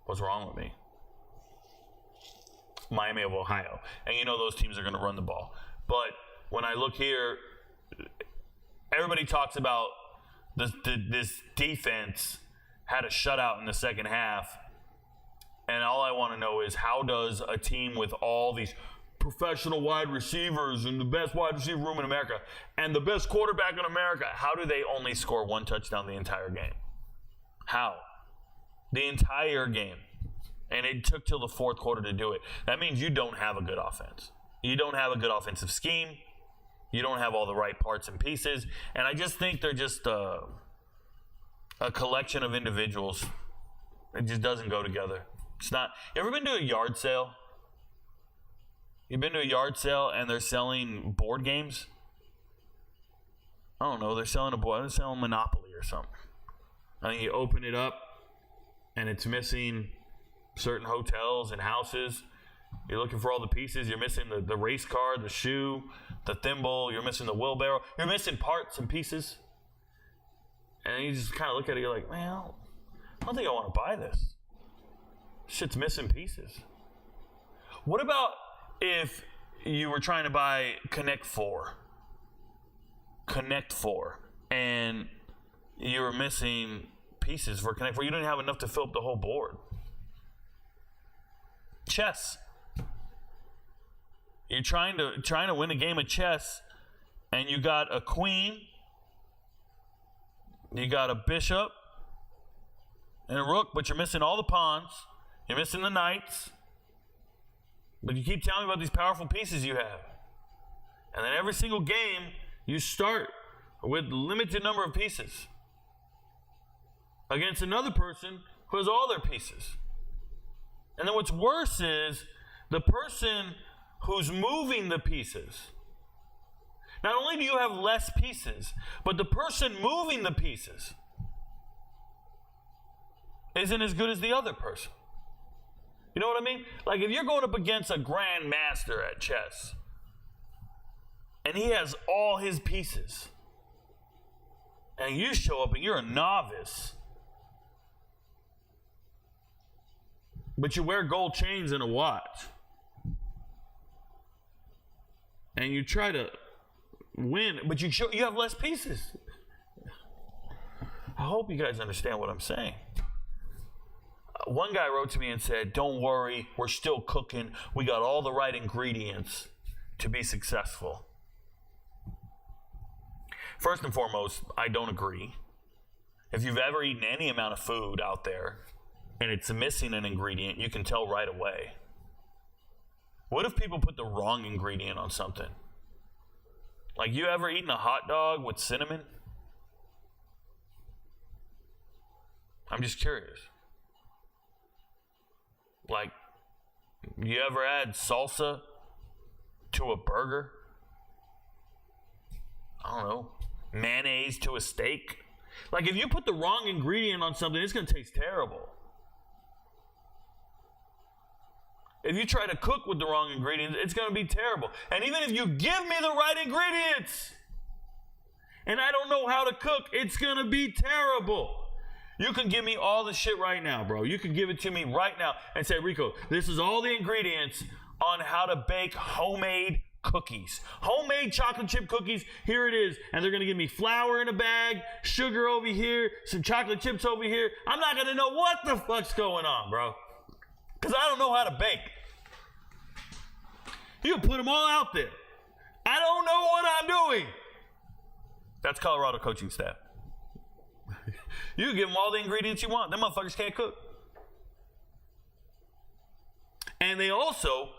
[SPEAKER 1] what's wrong with me? Miami of Ohio. And you know those teams are going to run the ball. But when I look here, everybody talks about this defense had a shutout in the second half. And all I want to know is, how does a team with all these professional wide receivers and the best wide receiver room in America and the best quarterback in America, how do they only score one touchdown the entire game? How? The entire game. And it took till the fourth quarter to do it. That means you don't have a good offense. You don't have a good offensive scheme. You don't have all the right parts and pieces. And I just think they're just a collection of individuals. It just doesn't go together. It's not. You ever been to a yard sale? You've been to a yard sale and they're selling board games? I don't know. They're selling a board. They're selling Monopoly or something. I think you open it up and it's missing certain hotels and houses. You're looking for all the pieces. You're missing the race car, the shoe, the thimble. You're missing the wheelbarrow. You're missing parts and pieces. And you just kind of look at it. You're like, well, I don't think I want to buy this. Shit's missing pieces. What about if you were trying to buy Connect 4? And you were missing pieces for Connect 4. You didn't have enough to fill up the whole board. Chess. You're trying to win a game of chess, and you got a queen, you got a bishop, and a rook, but you're missing all the pawns. You're missing the knights. But you keep telling me about these powerful pieces you have. And then every single game, you start with limited number of pieces against another person who has all their pieces. And then what's worse is the person who's moving the pieces. Not only do you have less pieces, but the person moving the pieces isn't as good as the other person. You know what I mean? Like if you're going up against a grand master at chess and he has all his pieces and you show up and you're a novice, but you wear gold chains and a watch and you try to win, but you have less pieces. I hope you guys understand what I'm saying. One guy wrote to me and said, don't worry, we're still cooking. We got all the right ingredients to be successful. First and foremost, I don't agree. If you've ever eaten any amount of food out there and it's missing an ingredient, you can tell right away. What if people put the wrong ingredient on something? Like, you ever eaten a hot dog with cinnamon? I'm just curious. Like, you ever add salsa to a burger? I don't know. Mayonnaise to a steak? Like, if you put the wrong ingredient on something, it's going to taste terrible. If you try to cook with the wrong ingredients, it's going to be terrible. And even if you give me the right ingredients, and I don't know how to cook, it's going to be terrible. You can give me all the shit right now, bro. You can give it to me right now and say, Rico, this is all the ingredients on how to bake homemade cookies. Homemade chocolate chip cookies, here it is. And they're going to give me flour in a bag, sugar over here, some chocolate chips over here. I'm not going to know what the fuck's going on, bro. Because I don't know how to bake. You put them all out there. I don't know what I'm doing. That's Colorado coaching staff. You give them all the ingredients you want. Them motherfuckers can't cook. And they also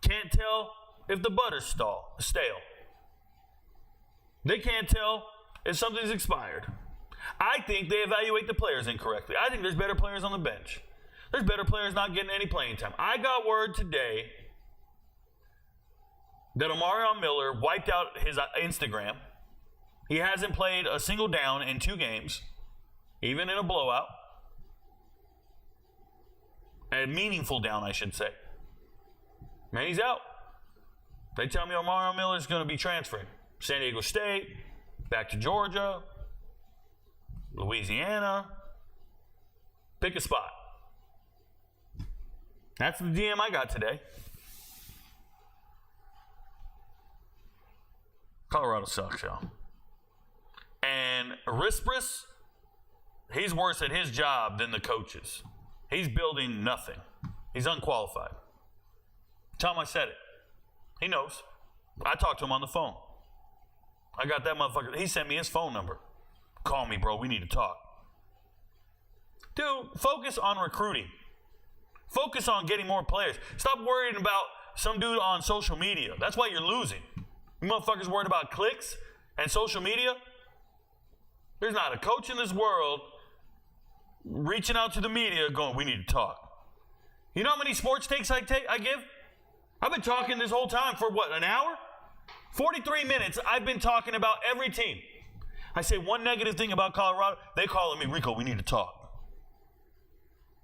[SPEAKER 1] can't tell if the butter's stale. They can't tell if something's expired. I think they evaluate the players incorrectly. I think there's better players on the bench. There's better players not getting any playing time. I got word today that Omarion Miller wiped out his Instagram. He hasn't played a single down in 2 games, even in a blowout. A meaningful down, I should say. Man, he's out. They tell me Omarion Miller is going to be transferring. San Diego State, back to Georgia, Louisiana. Pick a spot. That's the DM I got today. Colorado sucks, y'all. And Rispris, he's worse at his job than the coaches. He's building nothing. He's unqualified. Tell him I said it. He knows. I talked to him on the phone. I got that motherfucker. He sent me his phone number. Call me, bro. We need to talk. Dude, focus on recruiting. Focus on getting more players. Stop worrying about some dude on social media. That's why you're losing. You motherfuckers worried about clicks and social media? There's not a coach in this world reaching out to the media going, we need to talk. You know how many sports takes I give? I've been talking this whole time for what, an hour? 43 minutes I've been talking about every team. I say one negative thing about Colorado, they calling me, Rico, we need to talk.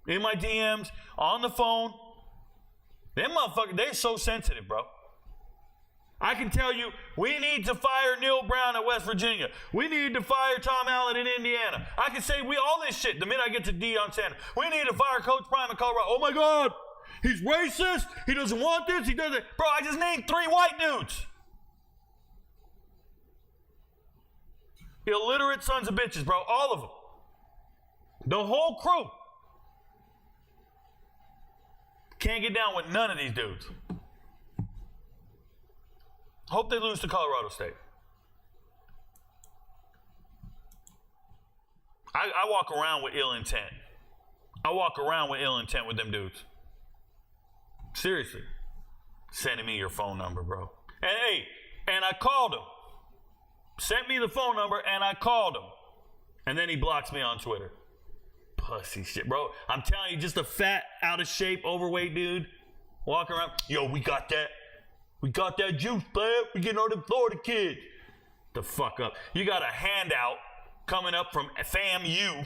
[SPEAKER 1] In my DMs, on the phone. Them motherfuckers, they're so sensitive, bro. I can tell you, we need to fire Neil Brown at West Virginia. We need to fire Tom Allen in Indiana. I can say all this shit the minute I get to Deion Sanders. We need to fire Coach Prime in Colorado. Oh my God, he's racist. He doesn't want this. He doesn't. Bro, I just named 3 white dudes. Illiterate sons of bitches, bro. All of them. The whole crew. Can't get down with none of these dudes. Hope they lose to Colorado State. I walk around with ill intent. I walk around with ill intent with them dudes. Seriously. Sending me your phone number, bro. And hey, and I called him. Sent me the phone number and I called him. And then he blocks me on Twitter. Pussy shit, bro. I'm telling you, just a fat, out of shape, overweight dude walking around. Yo, we got that. We got that juice, player. We getting all them Florida kids. The fuck up. You got a handout coming up from FAMU.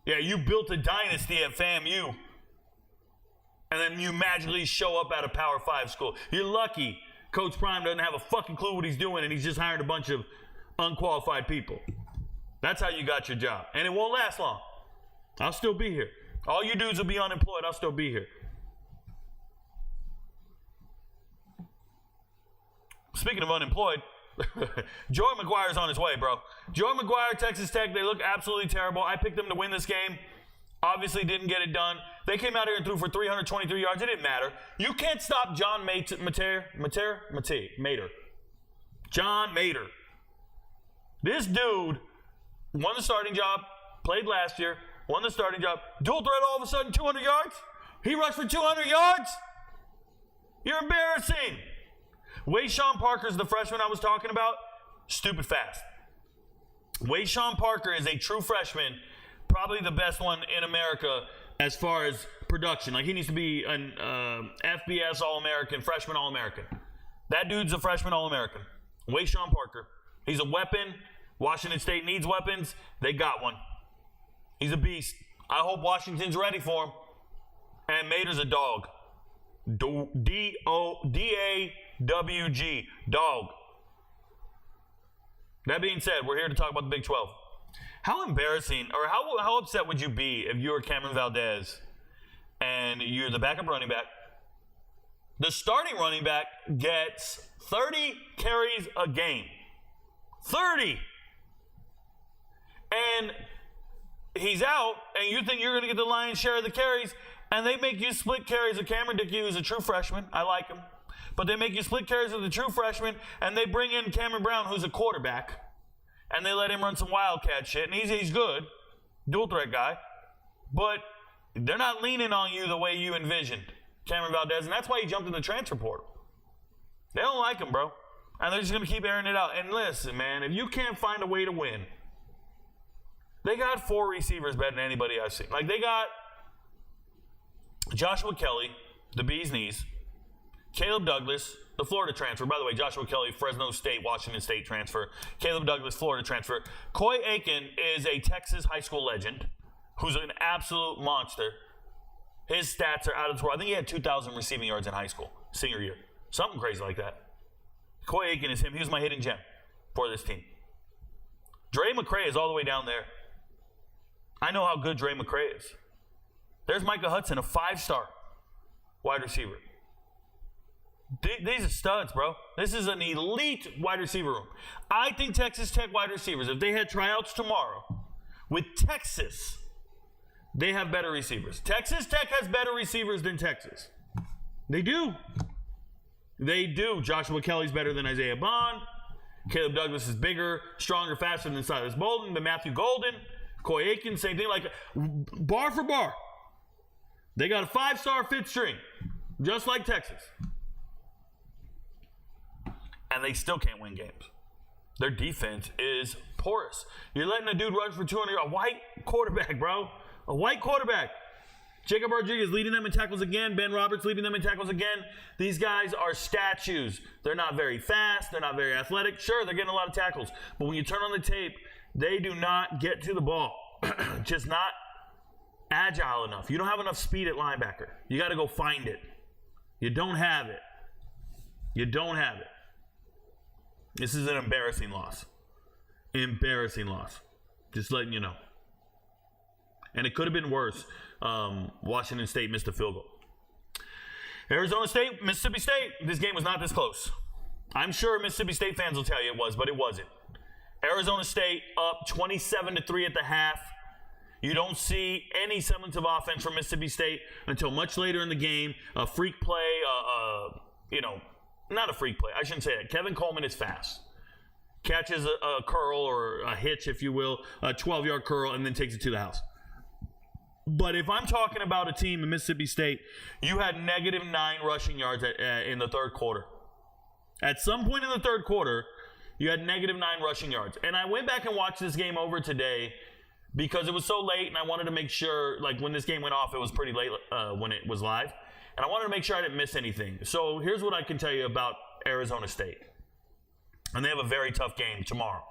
[SPEAKER 1] Yeah, you built a dynasty at FAMU. And then you magically show up at a Power 5 school. You're lucky Coach Prime doesn't have a fucking clue what he's doing and he's just hired a bunch of unqualified people. That's how you got your job. And it won't last long. I'll still be here. All you dudes will be unemployed. I'll still be here. Speaking of unemployed, Joey McGuire's on his way, bro. Joey McGuire, Texas Tech, they look absolutely terrible. I picked them to win this game. Obviously didn't get it done. They came out here and threw for 323 yards. It didn't matter. You can't stop John Mater. John Mater. This dude won the starting job, played last year, won the starting job. Dual threat all of a sudden, 200 yards? He rushed for 200 yards? You're embarrassing. Wayshawn Parker's the freshman I was talking about. Stupid fast. Wayshawn Parker is a true freshman, probably the best one in America as far as production. Like, he needs to be an FBS All-American, freshman All-American. That dude's a freshman All-American. Wayshawn Parker. He's a weapon. Washington State needs weapons. They got one. He's a beast. I hope Washington's ready for him. And Mater's a dog. D-O-D-A-W-G. Dog. That being said, we're here to talk about the Big 12. How embarrassing, or how upset would you be if you were Cameron Valdez and you're the backup running back? The starting running back gets 30 carries a game. 30! And he's out, and you think you're going to get the lion's share of the carries, and they make you split carries with Cameron Dickey, who's a true freshman. I like him. But they make you split carries with the true freshman, and they bring in Cameron Brown, who's a quarterback, and they let him run some wildcat shit, and he's good, dual threat guy, but they're not leaning on you the way you envisioned Cameron Valdez, and that's why he jumped in the transfer portal. They don't like him, bro, and they're just going to keep airing it out. And listen, man, if you can't find a way to win, they got 4 receivers better than anybody I've seen. Like, they got Joshua Kelly, the bee's knees, Caleb Douglas, the Florida transfer. By the way, Joshua Kelly, Fresno State, Washington State transfer. Caleb Douglas, Florida transfer. Coy Aiken is a Texas high school legend who's an absolute monster. His stats are out of this world. I think he had 2,000 receiving yards in high school, senior year. Something crazy like that. Coy Aiken is him. He was my hidden gem for this team. Dre McCray is all the way down there. I know how good Dre McCray is. There's Micah Hudson, a 5-star wide receiver. These are studs, bro. This is an elite wide receiver room. I think Texas Tech wide receivers, if they had tryouts tomorrow with Texas, they have better receivers. Texas Tech has better receivers than Texas. They do. They do. Joshua Kelly's better than Isaiah Bond. Caleb Douglas is bigger, stronger, faster than Silas Bolden, than Matthew Golden. Coy Aiken, same thing. Like, bar for bar. They got a 5-star 5th string, just like Texas. And they still can't win games. Their defense is porous. You're letting a dude rush for 200 yards. A white quarterback, bro. A white quarterback. Jacob Rodriguez leading them in tackles again. Ben Roberts leading them in tackles again. These guys are statues. They're not very fast. They're not very athletic. Sure, they're getting a lot of tackles. But when you turn on the tape, they do not get to the ball. Just not agile enough. You don't have enough speed at linebacker. You got to go find it. You don't have it. You don't have it. This is an embarrassing loss. Embarrassing loss. Just letting you know. And it could have been worse. Washington State missed a field goal. Arizona State, Mississippi State. This game was not this close. I'm sure Mississippi State fans will tell you it was, but it wasn't. Arizona State up 27-3 at the half. You don't see any semblance of offense from Mississippi State until much later in the game. A freak play, not a freak play. I shouldn't say that. Kevin Coleman is fast. Catches a curl or a hitch, if you will, a 12-yard curl, and then takes it to the house. But if I'm talking about a team in Mississippi State, you had -9 rushing yards in the third quarter. At some point in the third quarter, you had -9 rushing yards. And I went back and watched this game over today because it was so late, and I wanted to make sure, like, when this game went off, it was pretty late when it was live. And I wanted to make sure I didn't miss anything. So here's what I can tell you about Arizona State. And they have a very tough game tomorrow.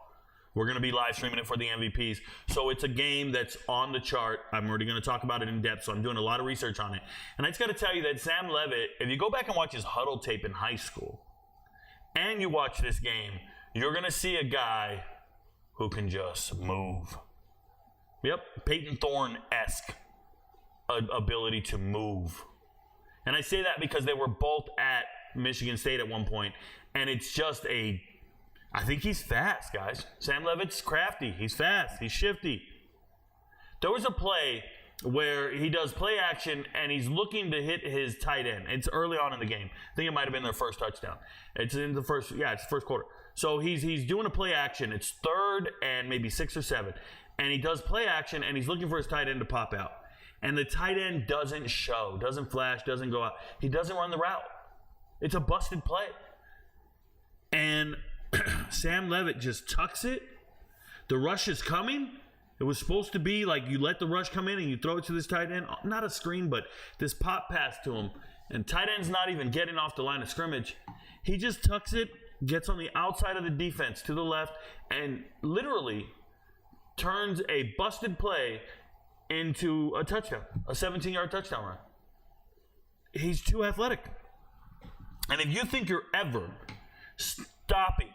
[SPEAKER 1] We're going to be live streaming it for the MVPs. So it's a game that's on the chart. I'm already going to talk about it in depth, so I'm doing a lot of research on it. And I just got to tell you that Sam Levitt, if you go back and watch his huddle tape in high school, and you watch this game, you're going to see a guy who can just move. Yep, Peyton Thorne-esque ability to move. And I say that because they were both at Michigan State at one point, and it's just I think he's fast, guys. Sam Levitt's crafty. He's fast. He's shifty. There was a play where he does play action, and he's looking to hit his tight end. It's early on in the game. I think it might have been their first touchdown. It's in the first quarter. So he's doing a play action. It's 3rd and maybe 6 or 7. And he does play action, and he's looking for his tight end to pop out. And the tight end doesn't show, doesn't flash, doesn't go out. He doesn't run the route. It's a busted play. And Sam Levitt just tucks it. The rush is coming. It was supposed to be like you let the rush come in and you throw it to this tight end. Not a screen, but this pop pass to him. And tight end's not even getting off the line of scrimmage. He just tucks it, gets on the outside of the defense to the left, and literally turns a busted play into a touchdown, a 17-yard touchdown run. He's too athletic. And if you think you're ever stopping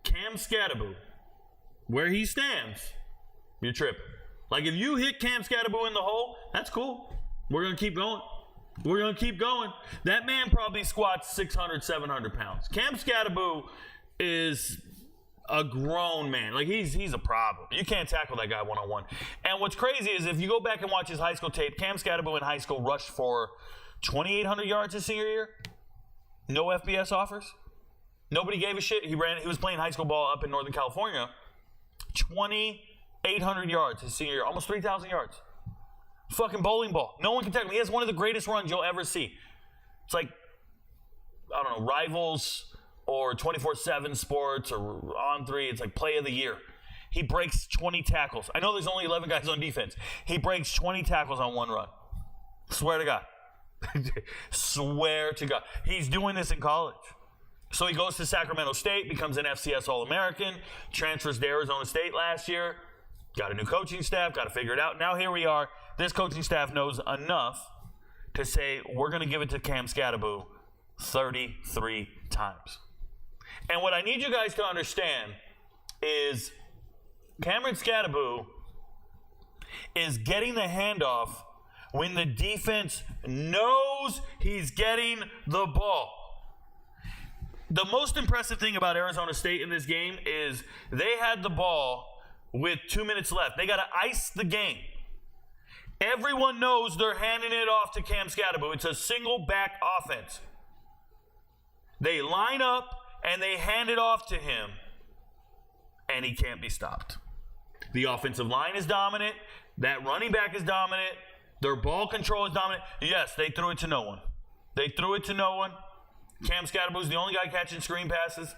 [SPEAKER 1] Cam Scadaboo where he stands, you're tripping. Like, if you hit Cam Scatterbo in the hole, that's cool. We're going to keep going. We're going to keep going. That man probably squats 600, 700 pounds. Cam Scatterbo is a grown man. Like, he's a problem. You can't tackle that guy one-on-one. And what's crazy is if you go back and watch his high school tape, Cam Scatterbo in high school rushed for 2,800 yards his senior year. No FBS offers. Nobody gave a shit. He was playing high school ball up in Northern California. 2,800 yards his senior year. Almost 3,000 yards. Fucking bowling ball. No one can tackle him. He has one of the greatest runs you'll ever see. It's like, I don't know, Rivals or 24/7 Sports or On 3. It's like play of the year. He breaks 20 tackles. I know there's only 11 guys on defense. He breaks 20 tackles on one run. Swear to God. Swear to God. He's doing this in college. So he goes to Sacramento State, becomes an FCS All-American, transfers to Arizona State last year, got a new coaching staff, got to figure it out. Now here we are. This coaching staff knows enough to say, we're going to give it to Cam Scatterbo 33 times. And what I need you guys to understand is Cameron Scatterbo is getting the handoff when the defense knows he's getting the ball. The most impressive thing about Arizona State in this game is they had the ball with 2 minutes left. They got to ice the game. Everyone knows they're handing it off to Cam Scatterbo. It's a single back offense. They line up and they hand it off to him, and he can't be stopped. The offensive line is dominant. That running back is dominant. Their ball control is dominant. Yes, they threw it to no one. They threw it to no one. Cam Scatterbo's the only guy catching screen passes.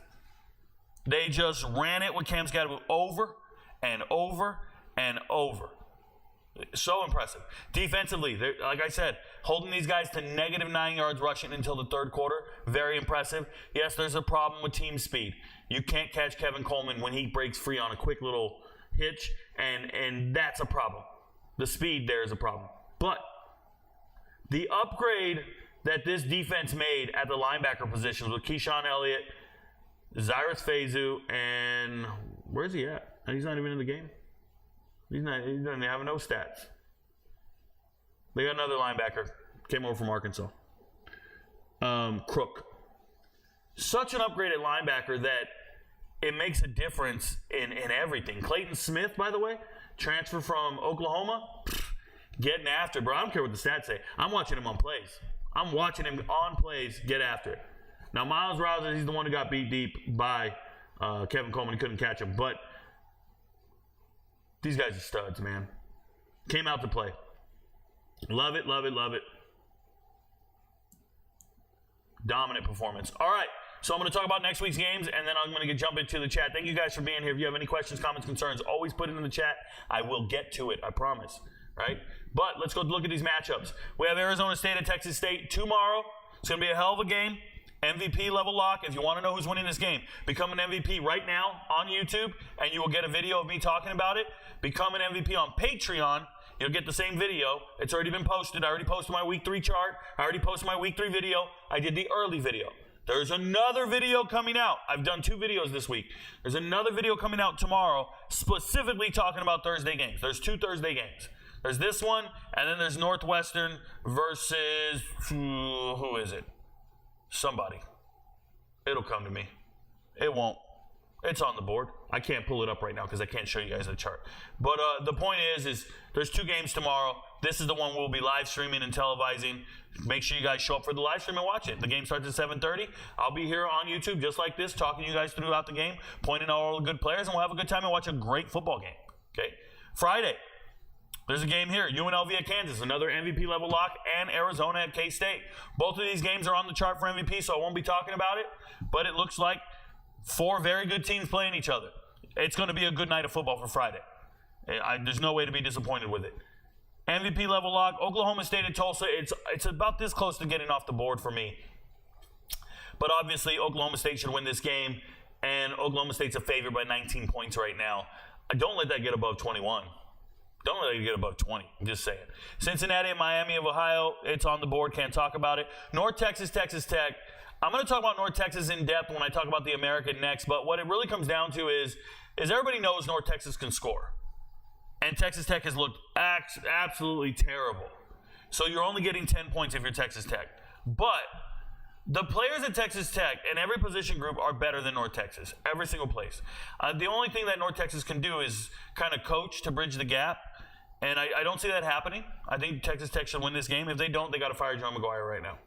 [SPEAKER 1] They just ran it with Cam Scatterbo over and over and over. So impressive. Defensively, like I said, holding these guys to -9 yards rushing until the third quarter, very impressive. Yes, there's a problem with team speed. You can't catch Kevin Coleman when he breaks free on a quick little hitch, and that's a problem. The speed there is a problem. But the upgrade that this defense made at the linebacker positions with Keyshawn Elliott, Cyrus Fezu, and where's he at? He's not even in the game. He doesn't have no stats. They got another linebacker. Came over from Arkansas. Crook. Such an upgraded linebacker that it makes a difference in everything. Clayton Smith, by the way, transfer from Oklahoma, getting after it, bro. I don't care what the stats say. I'm watching him on plays. I'm watching him on plays get after it. Now, Miles Rouser, he's the one who got beat deep by Kevin Coleman. He couldn't catch him. But these guys are studs, man. Came out to play. Love it, love it, love it. Dominant performance. All right. So I'm going to talk about next week's games, and then I'm going to jump into the chat. Thank you guys for being here. If you have any questions, comments, concerns, always put it in the chat. I will get to it. I promise. Right? But let's go look at these matchups. We have Arizona State at Texas State tomorrow. It's going to be a hell of a game. MVP level lock. If you want to know who's winning this game, become an MVP right now on YouTube, and you will get a video of me talking about it. Become an MVP on Patreon. You'll get the same video. It's already been posted. I already posted my week 3 chart. I already posted my week 3 video. I did the early video. There's another video coming out. I've done 2 videos this week. There's another video coming out tomorrow specifically talking about Thursday games. There's 2 Thursday games. There's this one, and then there's Northwestern versus, who is it? Somebody. It'll come to me. It won't. It's on the board. I can't pull it up right now because I can't show you guys the chart. But the point is there's 2 games tomorrow. This is the one we'll be live streaming and televising. Make sure you guys show up for the live stream and watch it. The game starts at 7:30. I'll be here on YouTube just like this, talking to you guys throughout the game, pointing out all the good players, and we'll have a good time and watch a great football game. Okay? Friday. There's a game here, UNLV at Kansas, another MVP level lock, and Arizona at K-State. Both of these games are on the chart for MVP, so I won't be talking about it, but it looks like 4 very good teams playing each other. It's going to be a good night of football for Friday. There's no way to be disappointed with it. MVP level lock, Oklahoma State at Tulsa. It's about this close to getting off the board for me. But obviously, Oklahoma State should win this game, and Oklahoma State's a favorite by 19 points right now. Don't let that get above 21. Don't let it get above 20. I'm just saying. Cincinnati and Miami of Ohio, it's on the board. Can't talk about it. North Texas, Texas Tech. I'm going to talk about North Texas in depth when I talk about the American next. But what it really comes down to is is everybody knows North Texas can score. And Texas Tech has looked absolutely terrible. So you're only getting 10 points if you're Texas Tech. But the players at Texas Tech in every position group are better than North Texas. Every single place. The only thing that North Texas can do is kind of coach to bridge the gap. And I don't see that happening. I think Texas Tech should win this game. If they don't, they got to fire Joe McGuire right now.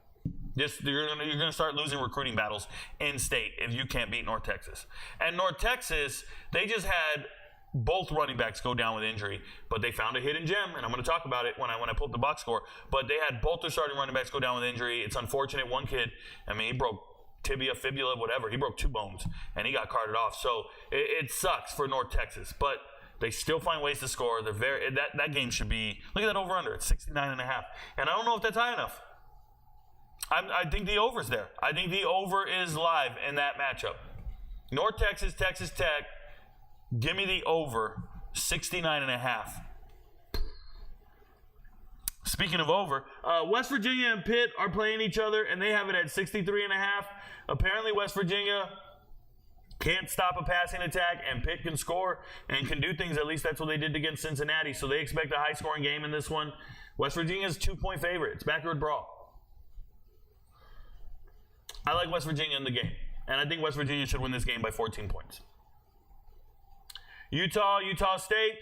[SPEAKER 1] You're going to start losing recruiting battles in state if you can't beat North Texas. And North Texas, they just had both running backs go down with injury, but they found a hidden gem, and I'm going to talk about it when I pull up the box score. But they had both their starting running backs go down with injury. It's unfortunate. One kid, he broke tibia, fibula, whatever. He broke 2 bones, and he got carted off. So it sucks for North Texas, but they still find ways to score. They're that game should be, look at that over-under. It's 69.5, and I don't know if that's high enough. I think the over's there. I think the over is live in that matchup. North Texas, Texas Tech. Give me the over, 69.5. Speaking of over, West Virginia and Pitt are playing each other, and they have it at 63.5. Apparently, West Virginia can't stop a passing attack, and Pitt can score and can do things. At least that's what they did against Cincinnati. So they expect a high-scoring game in this one. West Virginia's 2-point favorite. It's backward brawl. I like West Virginia in the game, and I think West Virginia should win this game by 14 points. Utah State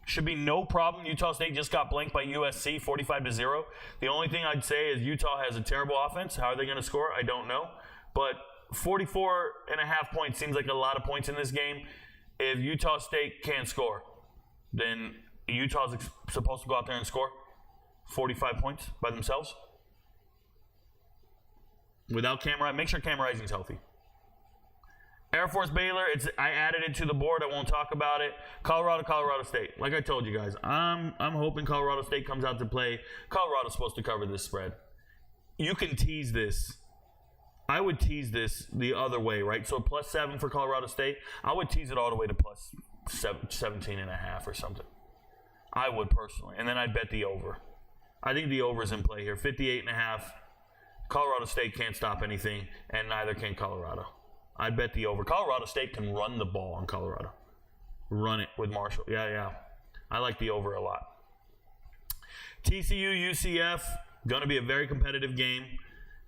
[SPEAKER 1] should be no problem. Utah State just got blanked by USC 45-0. The only thing I'd say is Utah has a terrible offense. How are they going to score? I don't know. But 44.5 points seems like a lot of points in this game. If Utah State can't score, then Utah's supposed to go out there and score 45 points by themselves. Without Cam, make sure Cam Rising's healthy. Air Force Baylor, I added it to the board. I won't talk about it. Colorado State. Like I told you guys, I'm hoping Colorado State comes out to play. Colorado's supposed to cover this spread. You can tease this. I would tease this the other way, right? So +7 for Colorado State. I would tease it all the way to +17.5 or something. I would personally. And then I'd bet the over. I think the over is in play here. 58.5. Colorado State can't stop anything, and neither can Colorado. I'd bet the over. Colorado State can run the ball on Colorado. Run it with Marshall. Yeah. I like the over a lot. TCU, UCF, going to be a very competitive game.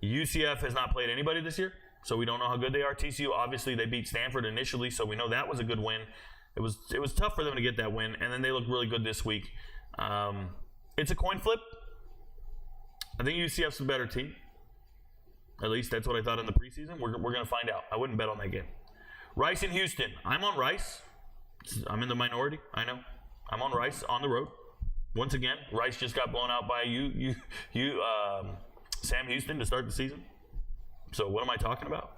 [SPEAKER 1] UCF has not played anybody this year, so we don't know how good they are. TCU, obviously, they beat Stanford initially, so we know that was a good win. It was tough for them to get that win, and then they looked really good this week. It's a coin flip. I think UCF's a better team. At least that's what I thought in the preseason. We're going to find out. I wouldn't bet on that game. Rice and Houston. I'm on Rice. I'm in the minority. I know. I'm on Rice on the road. Once again, Rice just got blown out by Sam Houston to start the season. So what am I talking about?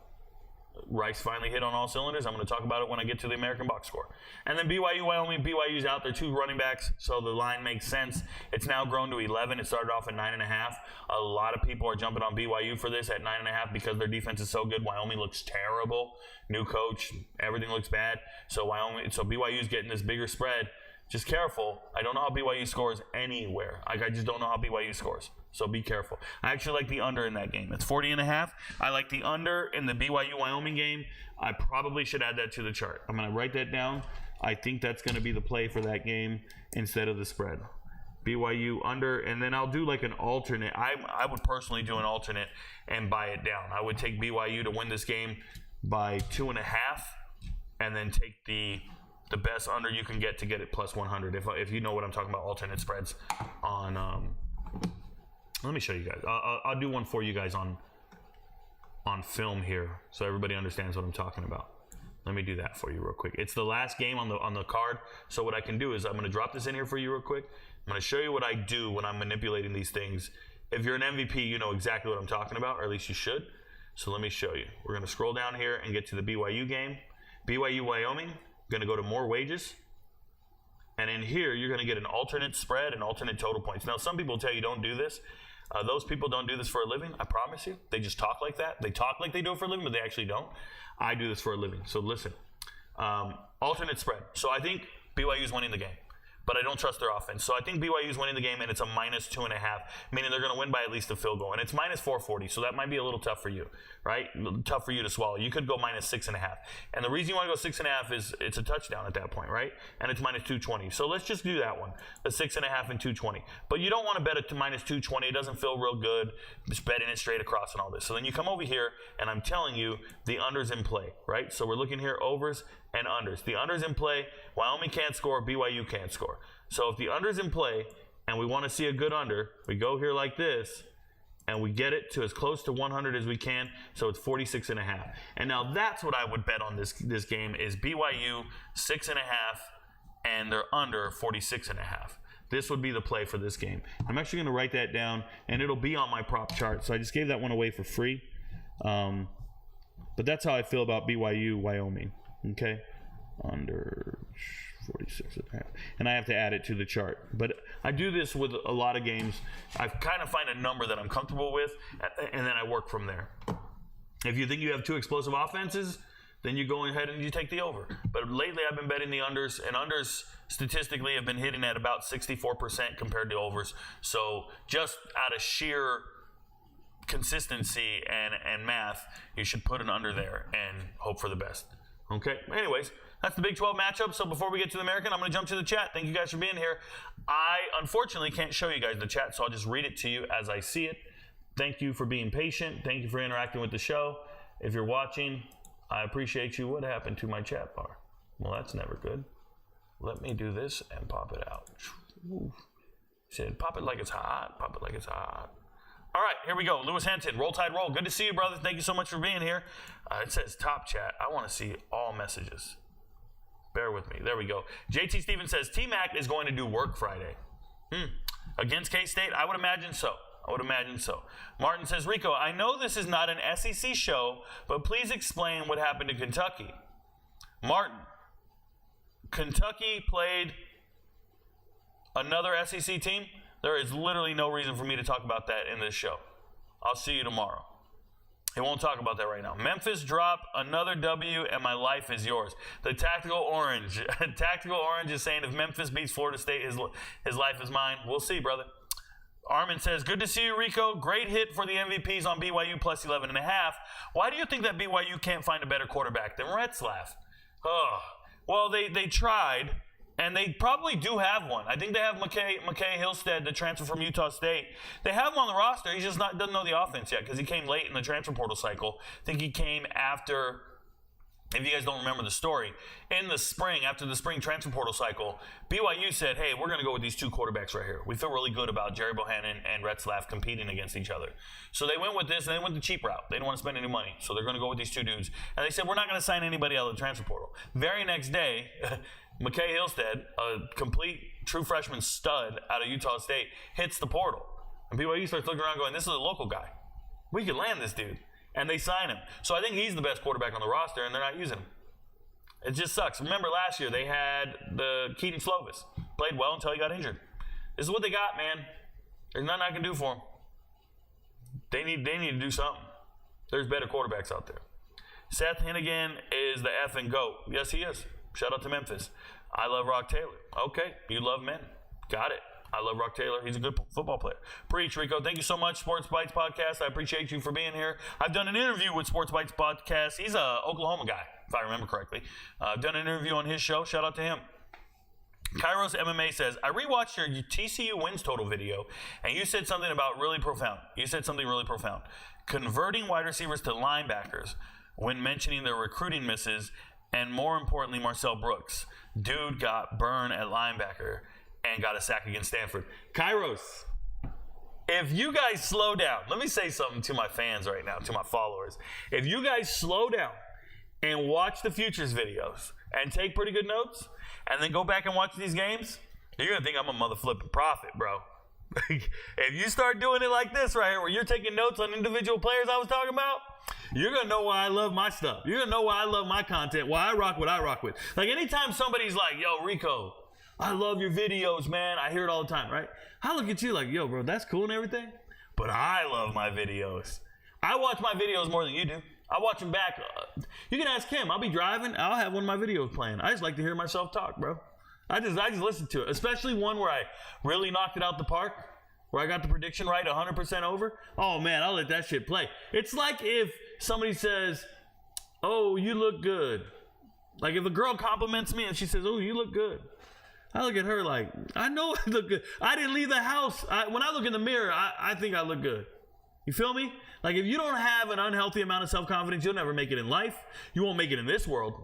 [SPEAKER 1] Rice finally hit on all cylinders. I'm going to talk about it when I get to the American box score. And then BYU, Wyoming. BYU's out there, 2 running backs, so the line makes sense. It's now grown to 11. It started off at 9.5. A lot of people are jumping on BYU for this at 9.5 because their defense is so good. Wyoming looks terrible. New coach, everything looks bad. So BYU's getting this bigger spread. Just careful. I don't know how BYU scores anywhere. I just don't know how BYU scores. So be careful. I actually like the under in that game. It's 40.5. I like the under in the BYU-Wyoming game. I probably should add that to the chart. I'm going to write that down. I think that's going to be the play for that game instead of the spread. BYU under, and then I'll do like an alternate. I would personally do an alternate and buy it down. I would take BYU to win this game by 2.5, and then take the best under you can get to get it +100. If you know what I'm talking about, alternate spreads on. Let me show you guys. I'll do one for you guys on film here, so everybody understands what I'm talking about. Let me do that for you real quick. It's the last game on the card. So what I can do is I'm going to drop this in here for you real quick. I'm going to show you what I do when I'm manipulating these things. If you're an MVP, you know exactly what I'm talking about, or at least you should. So let me show you. We're going to scroll down here and get to the BYU game. BYU Wyoming. Going to go to more wages. And in here, you're going to get an alternate spread and alternate total points. Now, some people tell you don't do this. Those people don't do this for a living, I promise you. They just talk like that. They talk like they do it for a living, but they actually don't. I do this for a living. So listen, alternate spread. So I think BYU's winning the game. but I don't trust their offense. So I think BYU's winning the game, and it's a -2.5, meaning they're going to win by at least a field goal. And it's -440, so that might be a little tough for you, right? Tough for you to swallow. You could go -6.5. And the reason you want to go 6.5 is it's a touchdown at that point, right? And it's -220. So let's just do that one, the 6.5 and 220. But you don't want to bet it to -220. It doesn't feel real good, just betting it straight across and all this. So then you come over here, and I'm telling you the under's in play, right? So we're looking here, overs and unders. The under's in play. Wyoming can't score. BYU can't score. So if the under's in play and we want to see a good under, we go here like this and we get it to as close to 100 as we can. So it's 46.5. And now that's what I would bet on this game is BYU 6.5 and they're under 46.5. This would be the play for this game. I'm actually going to write that down and it'll be on my prop chart. So I just gave that one away for free. But that's how I feel about BYU, Wyoming. Okay, under 46.5, and I have to add it to the chart. But I do this with a lot of games. I kind of find a number that I'm comfortable with, and then I work from there. If you think you have two explosive offenses, then you go ahead and you take the over. But lately I've been betting the unders, and unders statistically have been hitting at about 64% compared to overs. So just out of sheer consistency and math, you should put an under there and hope for the best. Okay, anyways, that's the Big 12 matchup. So before we get to the American, I'm going to jump to the chat. Thank you guys for being here. I unfortunately can't show you guys the chat, so I'll just read it to you as I see it. Thank you for being patient. Thank you for interacting with the show. If you're watching, I appreciate you. What happened to my chat bar? Well, that's never good. Let me do this and pop it out. Said, pop it like it's hot. Pop it like it's hot. All right, here we go. Lewis Henton, Roll Tide Roll. Good to see you, brother. Thank you so much for being here. It says top chat. I want to see all messages. Bear with me. There we go. JT Stevens says, T-Mac is going to do work Friday. Against K-State? I would imagine so. Martin says, Rico, I know this is not an SEC show, but please explain what happened to Kentucky. Martin, Kentucky played another SEC team? There is literally no reason for me to talk about that in this show. I'll see you tomorrow. I won't talk about that right now. Memphis dropped another W, and my life is yours. The Tactical Orange. Tactical Orange is saying if Memphis beats Florida State, his life is mine. We'll see, brother. Armin says, good to see you, Rico. Great hit for the MVPs on BYU plus 11.5. Why do you think that BYU can't find a better quarterback than Retzlaff? Oh, well, they tried. And they probably do have one. I think they have McKay Hillstead, the transfer from Utah State. They have him on the roster. He just doesn't know the offense yet because he came late in the transfer portal cycle. I think he came after, if you guys don't remember the story, in the spring, after the spring transfer portal cycle, BYU said, hey, we're going to go with these two quarterbacks right here. We feel really good about Jerry Bohannon and Retzlaff competing against each other. So they went with this, and they went the cheap route. They didn't want to spend any money, so they're going to go with these two dudes. And they said, we're not going to sign anybody out of the transfer portal. Very next day, McKay Hillstead, a complete true freshman stud out of Utah State, hits the portal. And BYU starts looking around going, this is a local guy. We can land this dude. And they sign him. So I think he's the best quarterback on the roster, and they're not using him. It just sucks. Remember last year, they had the Keaton Slovis. Played well until he got injured. This is what they got, man. There's nothing I can do for them. They need to do something. There's better quarterbacks out there. Seth Hennigan is the effing GOAT. Yes, he is. Shout out to Memphis. I love Rock Taylor. Okay, you love men. Got it. I love Rock Taylor. He's a good football player. Preach, Rico. Thank you so much, Sports Bites Podcast. I appreciate you for being here. I've done an interview with Sports Bites Podcast. He's a Oklahoma guy, if I remember correctly. I've done an interview on his show. Shout out to him. Kairos MMA says, I rewatched your TCU wins total video, and you said something about really profound. Converting wide receivers to linebackers when mentioning their recruiting misses, and more importantly, Marcel Brooks. Dude got burned at linebacker and got a sack against Stanford. Kairos, if you guys slow down, let me say something to my fans right now, to my followers. If you guys slow down and watch the futures videos and take pretty good notes, and then go back and watch these games, you're going to think I'm a mother flipping prophet, bro. If you start doing it like this right here, where you're taking notes on individual players I was talking about, you're going to know why I love my stuff. You're going to know why I love my content, why I rock what I rock with. Like anytime somebody's like, yo, Rico, I love your videos, man. I hear it all the time, right? I look at you like, yo, bro, that's cool and everything, but I love my videos. I watch my videos more than you do. I watch them back. You can ask him. I'll be driving. I'll have one of my videos playing. I just like to hear myself talk, bro. I just listen to it, especially one where I really knocked it out the park, where I got the prediction right 100% over. Oh, man, I'll let that shit play. It's like if somebody says, oh, you look good. Like if a girl compliments me and she says, oh, you look good. I look at her like, I know I look good. I didn't leave the house. When I look in the mirror, I think I look good. You feel me? Like if you don't have an unhealthy amount of self-confidence, you'll never make it in life. You won't make it in this world.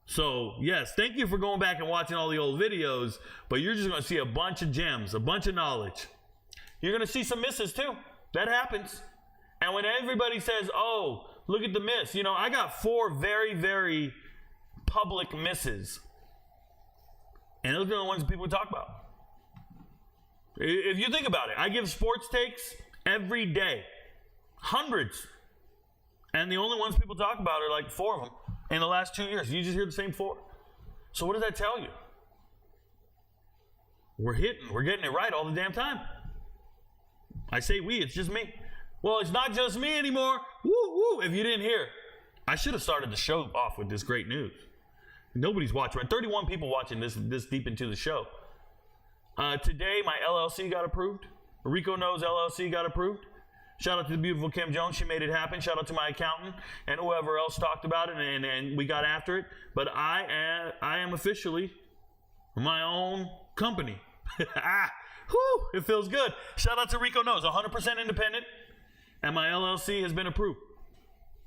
[SPEAKER 1] So, yes, thank you for going back and watching all the old videos, but you're just going to see a bunch of gems, a bunch of knowledge. You're going to see some misses too. That happens. And when everybody says, oh, look at the miss. You know, I got 4 very, very public misses. And those are the ones people talk about. If you think about it, I give sports takes every day. Hundreds. And the only ones people talk about are like 4 of them. In the last 2 years, you just hear the same 4. So what does that tell you? We're getting it right all the damn time. I say we, it's just me. Well, it's not just me anymore. Woo, woo, if you didn't hear. I should have started the show off with this great news. Nobody's watching. 31 people watching this deep into the show. Today, my LLC got approved. RicoKnows LLC got approved. Shout out to the beautiful Kim Jones. She made it happen. Shout out to my accountant and whoever else talked about it, and we got after it. But I am officially my own company. Whew, it feels good. Shout out to RicoKnows, 100% independent, and my LLC has been approved.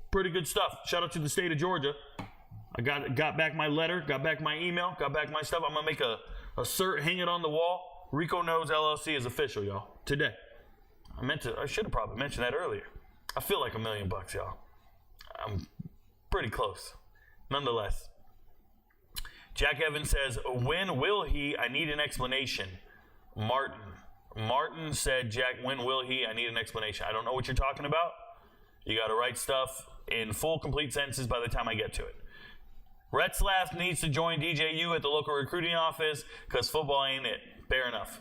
[SPEAKER 1] Pretty good stuff. Shout out to the state of Georgia. I got back my letter, got back my email, got back my stuff. I'm going to make a cert, hang it on the wall. RicoKnows LLC is official, y'all, today. I should have probably mentioned that earlier. I feel like $1 million, y'all. I'm pretty close. Nonetheless. Jack Evans says, when will he? I need an explanation. Martin said, Jack, when will he? I need an explanation. I don't know what you're talking about. You got to write stuff in full, complete sentences by the time I get to it. Retzlaff needs to join DJU at the local recruiting office because football ain't it. Fair enough.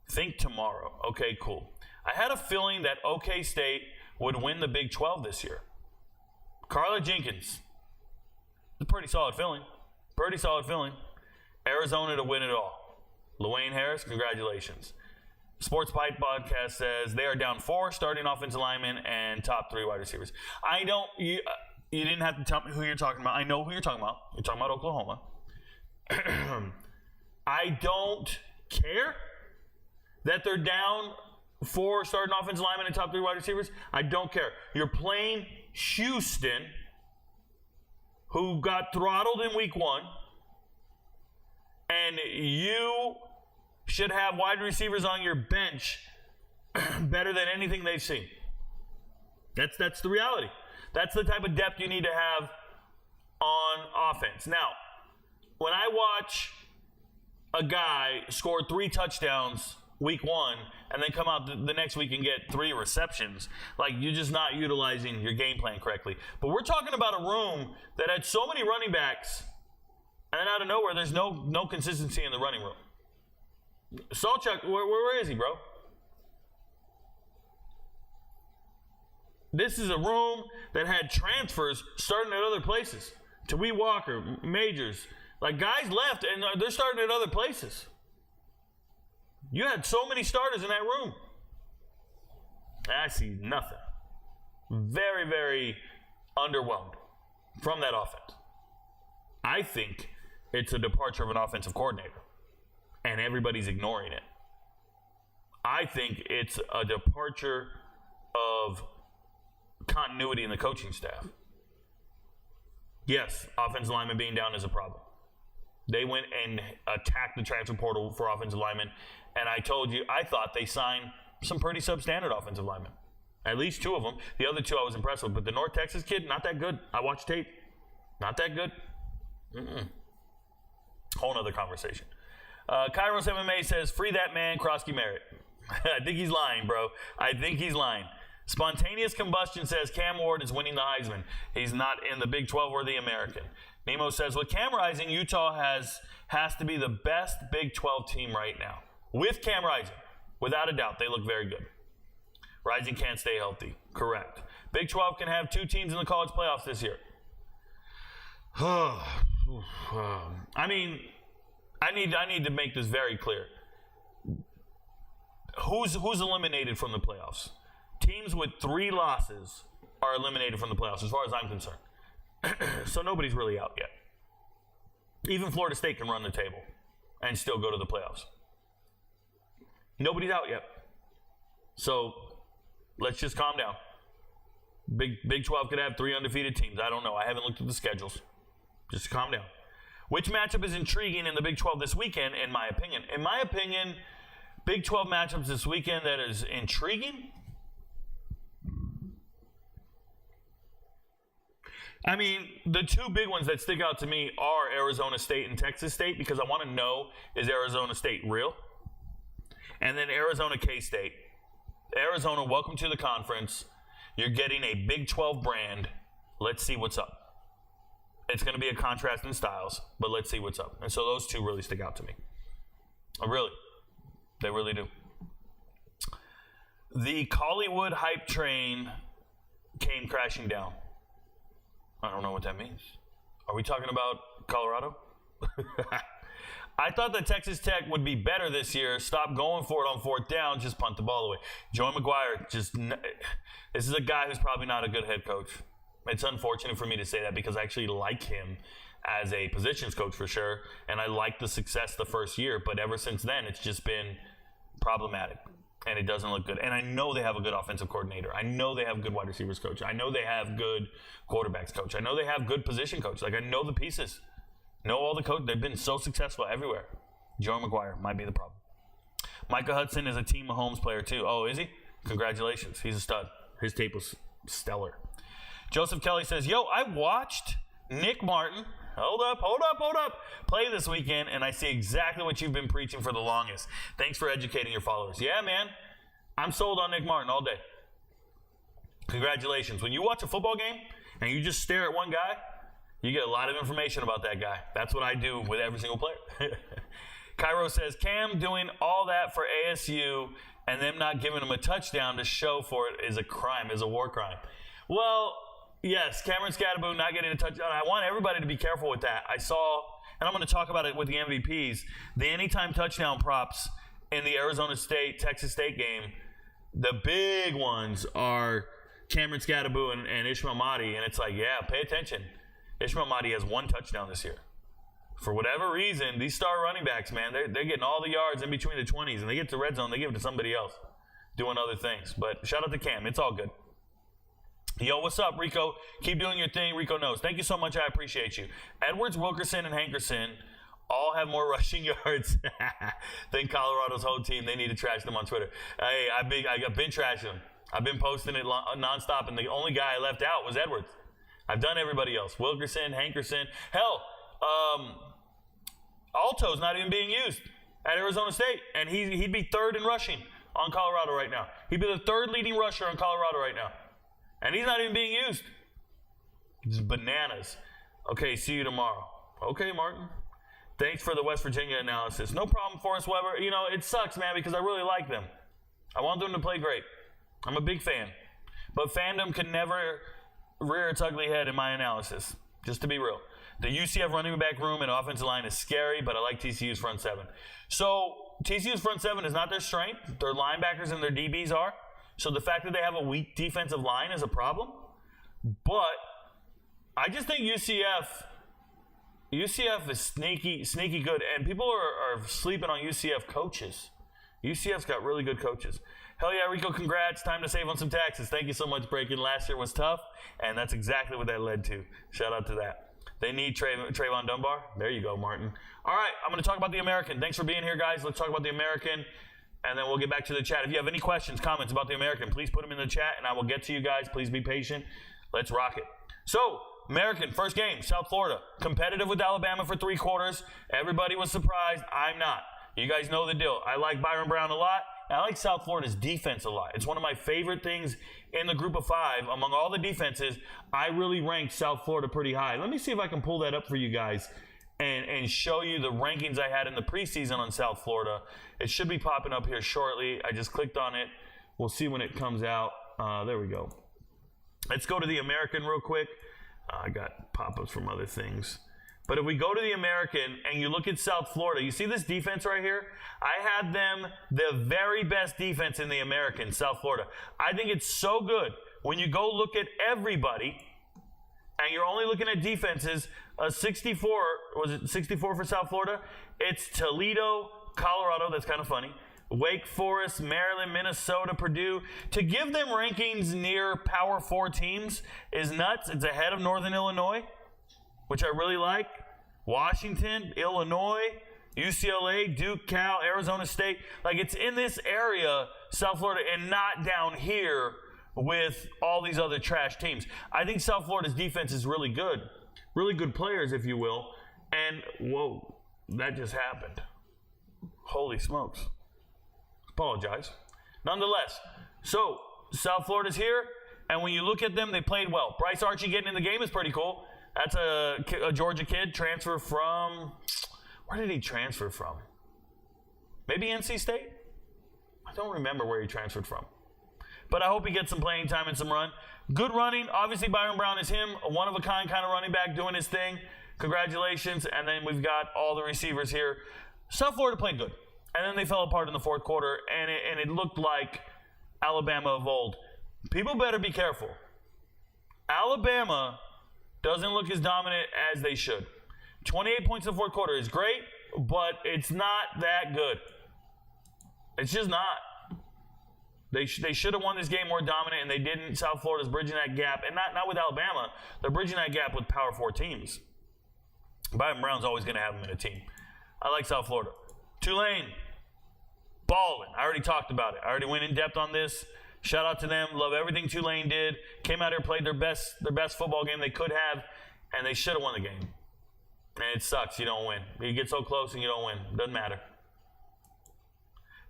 [SPEAKER 1] Think tomorrow. Okay, cool. I had a feeling that OK State would win the Big 12 this year. Carla Jenkins. It's a pretty solid feeling. Arizona to win it all. LaWayne Harris, congratulations. Sports Pipe Podcast says they are down 4 starting offensive linemen and top 3 wide receivers. You didn't have to tell me who you're talking about. I know who you're talking about. You're talking about Oklahoma. I don't care that they're down 4 starting offensive linemen and top 3 wide receivers. I don't care. You're playing Houston, who got throttled in week 1, and you should have wide receivers on your bench better than anything they've seen. That's the reality. That's the type of depth you need to have on offense. Now, when I watch a guy score 3 touchdowns week 1 and then come out the next week and get 3 receptions, like you're just not utilizing your game plan correctly. But we're talking about a room that had so many running backs, and then out of nowhere, there's no consistency in the running room. Salchuk, where is he, bro? This is a room that had transfers starting at other places. Tawee Walker, Majors. Like, guys left, and they're starting at other places. You had so many starters in that room. I see nothing. Very, very underwhelmed from that offense. I think it's a departure of an offensive coordinator, and everybody's ignoring it. I think it's a departure of continuity in the coaching staff. Yes, offensive lineman being down is a problem. They went and attacked the transfer portal for offensive linemen, and I told you, I thought they signed some pretty substandard offensive linemen. At least 2 of them. The other 2 I was impressed with, but the North Texas kid, not that good. I watched tape. Not that good. Whole nother conversation. Kairos MMA says, free that man, Krosky Merritt. I think he's lying, bro. I think he's lying. Spontaneous Combustion says Cam Ward is winning the Heisman. He's not in the Big 12 or the American. Nemo says, with Cam Rising, Utah has to be the best Big 12 team right now. With Cam Rising, without a doubt, they look very good. Rising can't stay healthy. Correct. Big 12 can have 2 teams in the college playoffs this year. I mean, I need to make this very clear. Who's eliminated from the playoffs? Teams with 3 losses are eliminated from the playoffs, as far as I'm concerned. So nobody's really out yet. Even Florida State can run the table and still go to the playoffs. Nobody's out yet. So let's just calm down. Big 12 could have 3 undefeated teams. I don't know. I haven't looked at the schedules. Just calm down. Which matchup is intriguing in the Big 12 this weekend, in my opinion? In my opinion, Big 12 matchups this weekend that is intriguing. I mean, the 2 big ones that stick out to me are Arizona State and Texas State, because I want to know, is Arizona State real? And then Arizona K-State. Arizona, welcome to the conference. You're getting a Big 12 brand. Let's see what's up. It's going to be a contrast in styles, but let's see what's up. And so those 2 really stick out to me. Really. They really do. The Collywood hype train came crashing down. I don't know what that means. Are we talking about Colorado? I thought that Texas Tech would be better this year. Stop going for it on 4th down. Just punt the ball away. Joey McGuire, this is a guy who's probably not a good head coach. It's unfortunate for me to say that because I actually like him as a positions coach for sure. And I like the success the first year. But ever since then, it's just been problematic. And it doesn't look good. And I know they have a good offensive coordinator. I know they have good wide receivers coach. I know they have good quarterbacks coach. I know they have good position coach. Like, I know the pieces. Know all the coach. They've been so successful everywhere. Joe McGuire might be the problem. Micah Hudson is a Team Mahomes player too. Oh, is he? Congratulations. He's a stud. His tape was stellar. Joseph Kelly says, yo, I watched Nick Martin. Hold up. Play this weekend, and I see exactly what you've been preaching for the longest. Thanks for educating your followers. Yeah, man. I'm sold on Nick Martin all day. Congratulations. When you watch a football game and you just stare at one guy, you get a lot of information about that guy. That's what I do with every single player. Cairo says, Cam doing all that for ASU and them not giving him a touchdown to show for it is a crime, is a war crime. Well, yes, Cameron Scatterboom not getting a touchdown. I want everybody to be careful with that. I saw, and I'm going to talk about it with the MVPs, the anytime touchdown props in the Arizona State, Texas State game, the big ones are Cameron Scatterboom and Ishmael Mahdi, and it's like, yeah, pay attention. Ishmael Mahdi has 1 touchdown this year. For whatever reason, these star running backs, man, they're getting all the yards in between the 20s, and they get to red zone, they give it to somebody else doing other things. But shout out to Cam. It's all good. Yo, what's up, Rico? Keep doing your thing. RicoKnows. Thank you so much. I appreciate you. Edwards, Wilkerson, and Hankerson all have more rushing yards than Colorado's whole team. They need to trash them on Twitter. Hey, I've been trashing them. I've been posting it nonstop, and the only guy I left out was Edwards. I've done everybody else. Wilkerson, Hankerson. Hell, Alto's not even being used at Arizona State, and he'd be 3rd in rushing on Colorado right now. He'd be the 3rd leading rusher on Colorado right now, and he's not even being used. It's bananas. Okay, see you tomorrow. Okay, Martin. Thanks for the West Virginia analysis. No problem, Forrest Weber. You know, it sucks, man, because I really like them. I want them to play great. I'm a big fan. But fandom can never rear its ugly head in my analysis, just to be real. The UCF running back room and offensive line is scary, but I like TCU's front 7. So TCU's front 7 is not their strength. Their linebackers and their DBs are. So the fact that they have a weak defensive line is a problem. But I just think UCF is sneaky good. And people are sleeping on UCF coaches. UCF's got really good coaches. Hell yeah, Rico, congrats. Time to save on some taxes. Thank you so much, Breaking. Last year was tough, and that's exactly what that led to. Shout out to that. They need Trayvon Dunbar. There you go, Martin. All right, I'm going to talk about the American. Thanks for being here, guys. Let's talk about the American, and then we'll get back to the chat. If you have any questions, comments about the American, please put them in the chat, and I will get to you guys. Please be patient. Let's rock it. So, American, first game, South Florida. Competitive with Alabama for 3 quarters. Everybody was surprised. I'm not. You guys know the deal. I like Byron Brown a lot. I like South Florida's defense a lot. It's one of my favorite things in the group of 5. Among all the defenses, I really rank South Florida pretty high. Let me see if I can pull that up for you guys and show you the rankings I had in the preseason on South Florida. It should be popping up here shortly. I just clicked on it. We'll see when it comes out. There we go. Let's go to the American real quick. I got pop-ups from other things. But if we go to the American and you look at South Florida, you see this defense right here? I had them the very best defense in the American, South Florida. I think it's so good when you go look at everybody and you're only looking at defenses. 64, was it 64 for South Florida? It's Toledo, Colorado, that's kind of funny. Wake Forest, Maryland, Minnesota, Purdue. To give them rankings near Power 4 teams is nuts. It's ahead of Northern Illinois, which I really like. Washington, Illinois, UCLA, Duke, Cal, Arizona State. Like, it's in this area, South Florida, and not down here with all these other trash teams. I think South Florida's defense is really good. Really good players, if you will. And, whoa, that just happened. Holy smokes. Apologize. Nonetheless, so South Florida's here, and when you look at them, they played well. Bryce Archie getting in the game is pretty cool. That's a Georgia kid, transfer from, where did he transfer from? Maybe NC State? I don't remember where he transferred from. But I hope he gets some playing time and some run. Good running. Obviously, Byron Brown is him, a one-of-a-kind kind of running back doing his thing. Congratulations. And then we've got all the receivers here. South Florida played good. And then they fell apart in the fourth quarter, and it looked like Alabama of old. People better be careful. Alabama doesn't look as dominant as they should. 28 points in the fourth quarter is great, but it's not that good. It's just not. They should have won this game more dominant, and they didn't. South Florida's bridging that gap, and not with Alabama. They're bridging that gap with Power 4 teams. Byron Brown's always going to have them in a team. I like South Florida. Tulane, balling. I already talked about it. I already went in depth on this. Shout out to them. Love everything Tulane did. Came out here, played their best football game they could have, and they should have won the game. And it sucks. You don't win. You get so close and you don't win. Doesn't matter.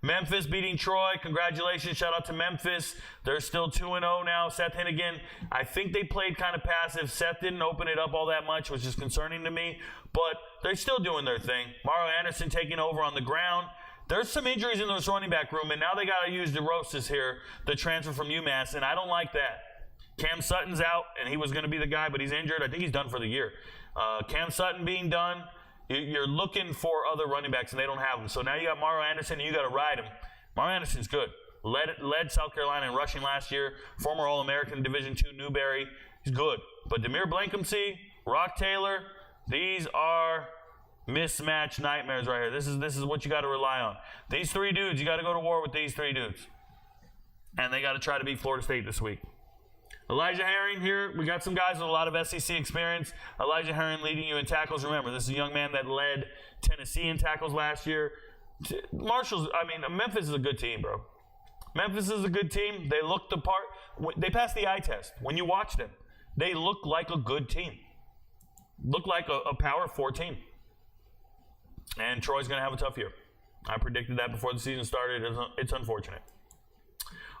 [SPEAKER 1] Memphis beating Troy. Congratulations. Shout out to Memphis. They're still 2-0 now. Seth Hennigan, I think they played kind of passive. Seth didn't open it up all that much, which is concerning to me. But they're still doing their thing. Mario Anderson taking over on the ground. There's some injuries in this running back room, and now they got to use DeRosas here, the transfer from UMass, and I don't like that. Cam Sutton's out, and he was going to be the guy, but he's injured. I think he's done for the year. Cam Sutton being done, you're looking for other running backs, and they don't have them. So now you got Mario Anderson, and you got to ride him. Mario Anderson's good. Led South Carolina in rushing last year. Former All-American Division II Newberry. He's good. But Demir Blankumsey, Rock Taylor, these are mismatch nightmares right here. This is what you got to rely on. These three dudes, you got to go to war with these three dudes. And they got to try to beat Florida State this week. Elijah Herring here. We got some guys with a lot of SEC experience. Elijah Herring leading you in tackles. Remember, this is a young man that led Tennessee in tackles last year. Memphis is a good team, bro. Memphis is a good team. They look the part. They passed the eye test. When you watch them, they look like a good team. Look like a Power 4 team. And Troy's going to have a tough year. I predicted that before the season started. It's unfortunate.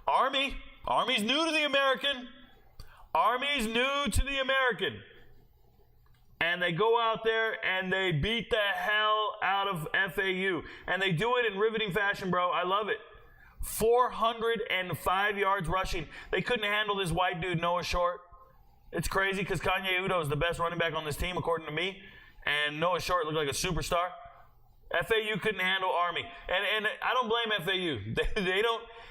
[SPEAKER 1] Army's new to the American. Army's new to the American. And they go out there and they beat the hell out of FAU. And they do it in riveting fashion, bro. I love it. 405 yards rushing. They couldn't handle this white dude, Noah Short. It's crazy because Kanye Udoh is the best running back on this team, according to me. And Noah Short looked like a superstar. FAU couldn't handle Army. And I don't blame FAU.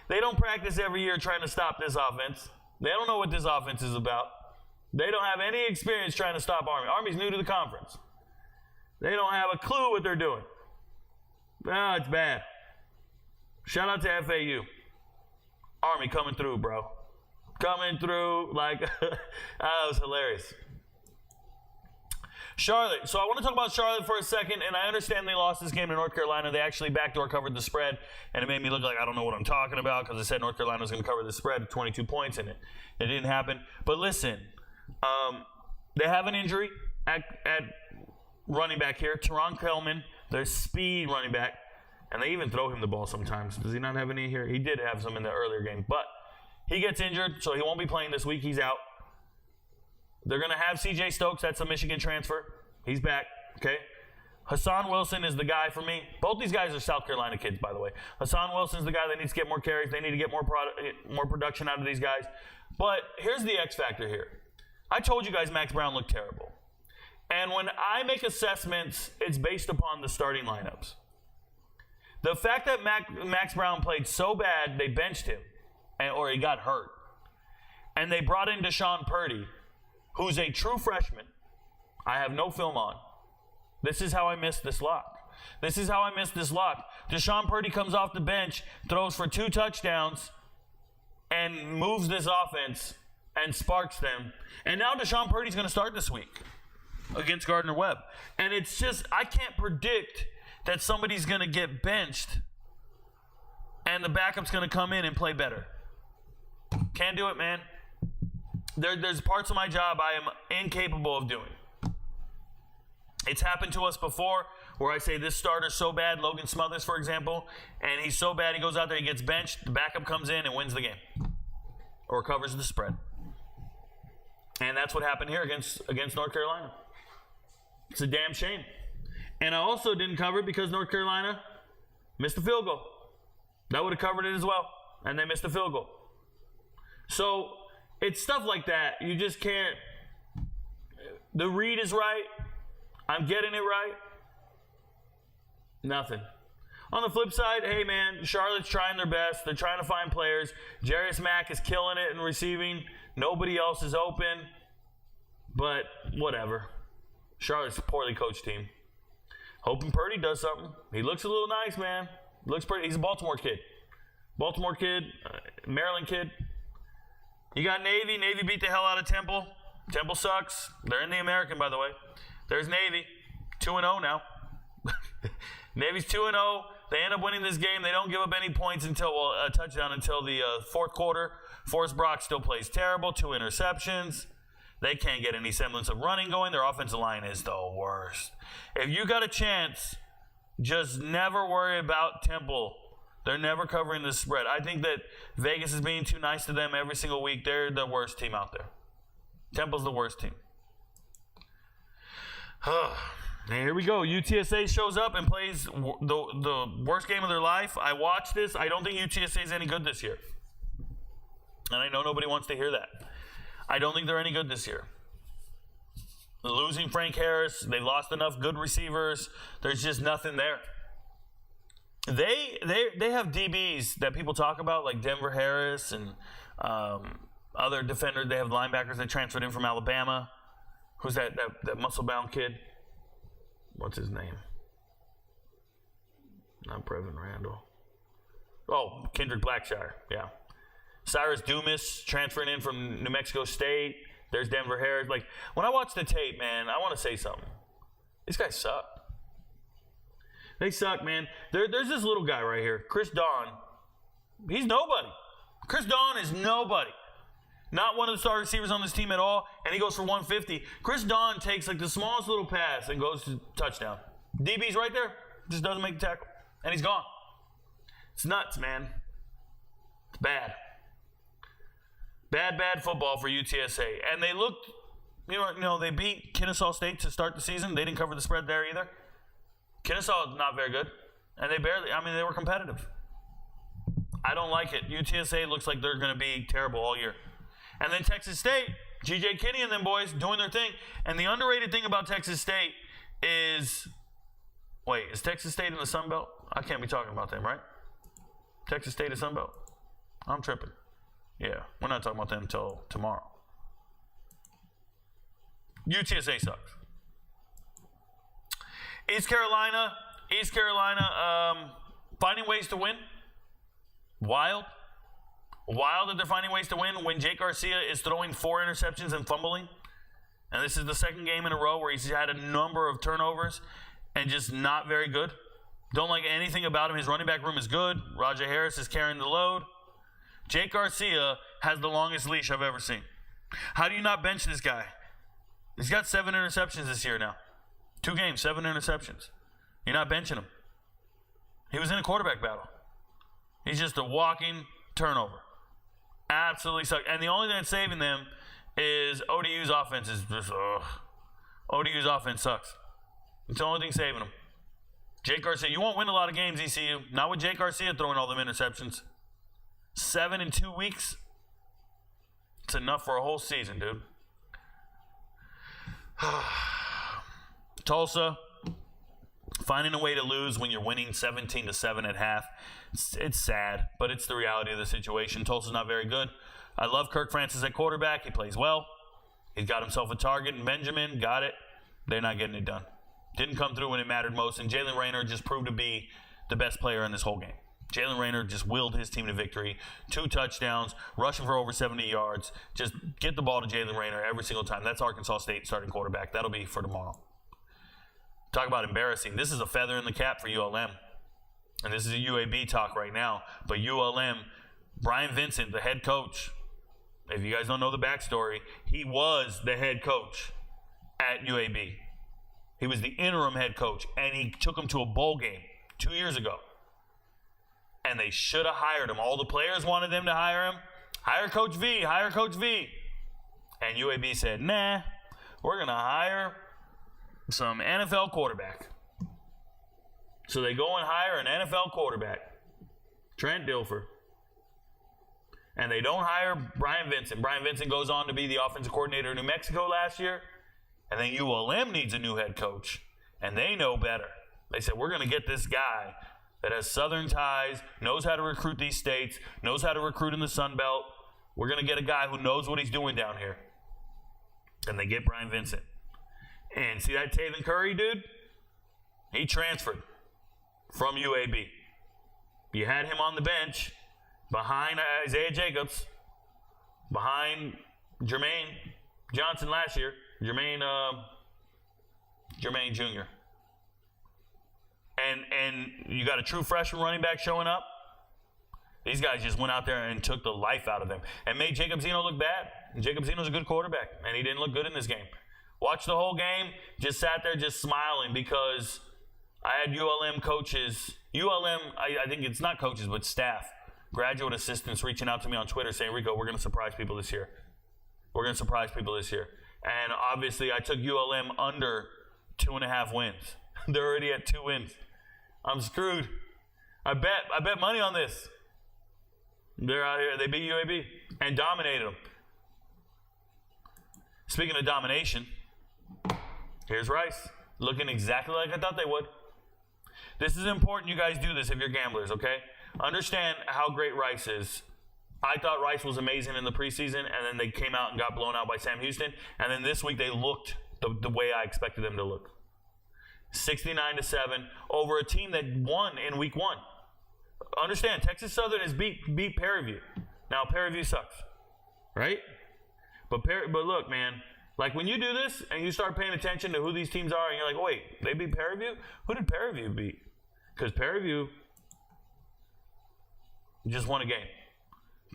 [SPEAKER 1] They don't practice every year trying to stop this offense. They don't know what this offense is about. They don't have any experience trying to stop Army. Army's new to the conference. They don't have a clue what they're doing. No, it's bad. Shout out to FAU. Army coming through, bro. Coming through like, that was hilarious. Charlotte. So I want to talk about Charlotte for a second, and I understand they lost this game to North Carolina. They actually backdoor covered the spread, and it made me look like I don't know what I'm talking about because I said North Carolina was going to cover the spread of 22 points, and it didn't happen. But listen, they have an injury at running back here. Teron Kelman, their speed running back, and they even throw him the ball sometimes. Does he not have any here? He did have some in the earlier game, but he gets injured, so he won't be playing this week. He's out. They're going to have C.J. Stokes. That's a Michigan transfer. He's back, okay? Hassan Wilson is the guy for me. Both these guys are South Carolina kids, by the way. Hassan Wilson's the guy that needs to get more carries. They need to get more production out of these guys. But here's the X factor here. I told you guys Max Brown looked terrible. And when I make assessments, it's based upon the starting lineups. The fact that Max Brown played so bad, they benched him, or he got hurt. And they brought in Deshaun Purdy, who's a true freshman. I have no film on. This is how I missed this lock. Deshaun Purdy comes off the bench, throws for 2 touchdowns, and moves this offense and sparks them. And now Deshaun Purdy's going to start this week against Gardner-Webb. And it's just, I can't predict that somebody's going to get benched and the backup's going to come in and play better. Can't do it, man. There's parts of my job I am incapable of doing. It's happened to us before where I say this starter's so bad, Logan Smothers, for example, and he's so bad he goes out there, he gets benched, the backup comes in and wins the game or covers the spread. And that's what happened here against North Carolina. It's a damn shame. And I also didn't cover it because North Carolina missed the field goal. That would have covered it as well, and they missed the field goal. So it's stuff like that. You just can't. The read is right. I'm getting it right. Nothing. On the flip side, hey man, Charlotte's trying their best. They're trying to find players. Jarius Mack is killing it in receiving. Nobody else is open. But whatever. Charlotte's a poorly coached team. Hoping Purdy does something. He looks a little nice, man. Looks pretty. He's a Baltimore kid. Maryland kid. You got Navy. Navy beat the hell out of Temple. Temple sucks. They're in the American, by the way. There's Navy. 2-0 now. Navy's 2-0. They end up winning this game. They don't give up any points until a touchdown until the fourth quarter. Forrest Brock still plays terrible. 2 interceptions. They can't get any semblance of running going. Their offensive line is the worst. If you got a chance, just never worry about Temple. They're never covering the spread. I think that Vegas is being too nice to them every single week. They're the worst team out there. Temple's the worst team. And here we go. UTSA shows up and plays the worst game of their life. I watched this. I don't think UTSA is any good this year. And I know nobody wants to hear that. I don't think they're any good this year. Losing Frank Harris, they lost enough good receivers. There's just nothing there. They have DBs that people talk about, like Denver Harris and other defenders. They have linebackers that transferred in from Alabama. Who's that muscle-bound kid? What's his name? Not Brevin Randall. Oh, Kendrick Blackshire, yeah. Cyrus Dumas transferring in from New Mexico State. There's Denver Harris. Like, when I watch the tape, man, I want to say something. These guys suck. They suck, man. There's this little guy right here, Chris Dawn. He's nobody. Chris Dawn is nobody. Not one of the star receivers on this team at all, and he goes for 150. Chris Dawn takes like the smallest little pass and goes to touchdown. DB's right there, just doesn't make the tackle, and he's gone. It's nuts, man. It's bad. Bad football for UTSA. And they looked, they beat Kennesaw State to start the season. They didn't cover the spread there either. Kennesaw is not very good, and they were competitive. I don't like it. UTSA looks like they're going to be terrible all year. And then Texas State, G.J. Kinney and them boys doing their thing. And the underrated thing about Texas State is Texas State in the Sun Belt? I can't be talking about them, right? Texas State is Sun Belt. I'm tripping. Yeah, we're not talking about them until tomorrow. UTSA sucks. East Carolina, finding ways to win. Wild that they're finding ways to win when Jake Garcia is throwing 4 interceptions and fumbling. And this is the second game in a row where he's had a number of turnovers and just not very good. Don't like anything about him. His running back room is good. Rajah Harris is carrying the load. Jake Garcia has the longest leash I've ever seen. How do you not bench this guy? He's got 7 interceptions this year now. 2 games, 7 interceptions. You're not benching him. He was in a quarterback battle. He's just a walking turnover. Absolutely sucks. And the only thing that's saving them is ODU's offense is just, ODU's offense sucks. It's the only thing saving them. Jake Garcia, you won't win a lot of games, ECU. Not with Jake Garcia throwing all them interceptions. 7 in 2 weeks. It's enough for a whole season, dude. Tulsa, finding a way to lose when you're winning 17-7 at half. It's sad, but it's the reality of the situation. Tulsa's not very good. I love Kirk Francis at quarterback. He plays well. He's got himself a target, and Benjamin got it. They're not getting it done. Didn't come through when it mattered most, and Jalen Raynor just proved to be the best player in this whole game. Jalen Raynor just willed his team to victory. 2 touchdowns, rushing for over 70 yards. Just get the ball to Jalen Raynor every single time. That's Arkansas State starting quarterback. That'll be for tomorrow. Talk about embarrassing. This is a feather in the cap for ULM. And this is a UAB talk right now. But ULM, Brian Vincent, the head coach, if you guys don't know the backstory, he was the head coach at UAB. He was the interim head coach, and he took him to a bowl game 2 years ago. And they should have hired him. All the players wanted them to hire him. Hire Coach V, hire Coach V. And UAB said, nah, we're going to hire some NFL quarterback. So they go and hire an NFL quarterback, Trent Dilfer. And they don't hire Brian Vincent. Brian Vincent goes on to be the offensive coordinator in New Mexico last year. And then ULM needs a new head coach. And they know better. They said, we're going to get this guy that has Southern ties, knows how to recruit these states, knows how to recruit in the Sun Belt. We're going to get a guy who knows what he's doing down here. And they get Brian Vincent. And see that Taven Curry dude? He transferred from UAB. You had him on the bench behind Isaiah Jacobs, behind Jermaine Johnson last year, Jermaine Jr. And you got a true freshman running back showing up. These guys just went out there and took the life out of them and made Jacob Zeno look bad. And Jacob Zeno's a good quarterback, and he didn't look good in this game. Watched the whole game, just sat there just smiling because I had ULM coaches, I think it's not coaches, but staff, graduate assistants reaching out to me on Twitter saying, Rico, we're going to surprise people this year. We're going to surprise people this year. And obviously, I took ULM under 2.5 wins. They're already at 2 wins. I'm screwed. I bet money on this. They're out here. They beat UAB and dominated them. Speaking of domination, here's Rice. Looking exactly like I thought they would. This is important you guys do this if you're gamblers, okay? Understand how great Rice is. I thought Rice was amazing in the preseason, and then they came out and got blown out by Sam Houston. And then this week they looked the way I expected them to look. 69-7 over a team that won in week 1. Understand, Texas Southern has beat Prairie View. Now, Prairie View sucks, right? But look, man, like when you do this and you start paying attention to who these teams are, and you're like, oh, wait, they beat Prairie View? Who did Prairie View beat? Because Prairie View just won a game.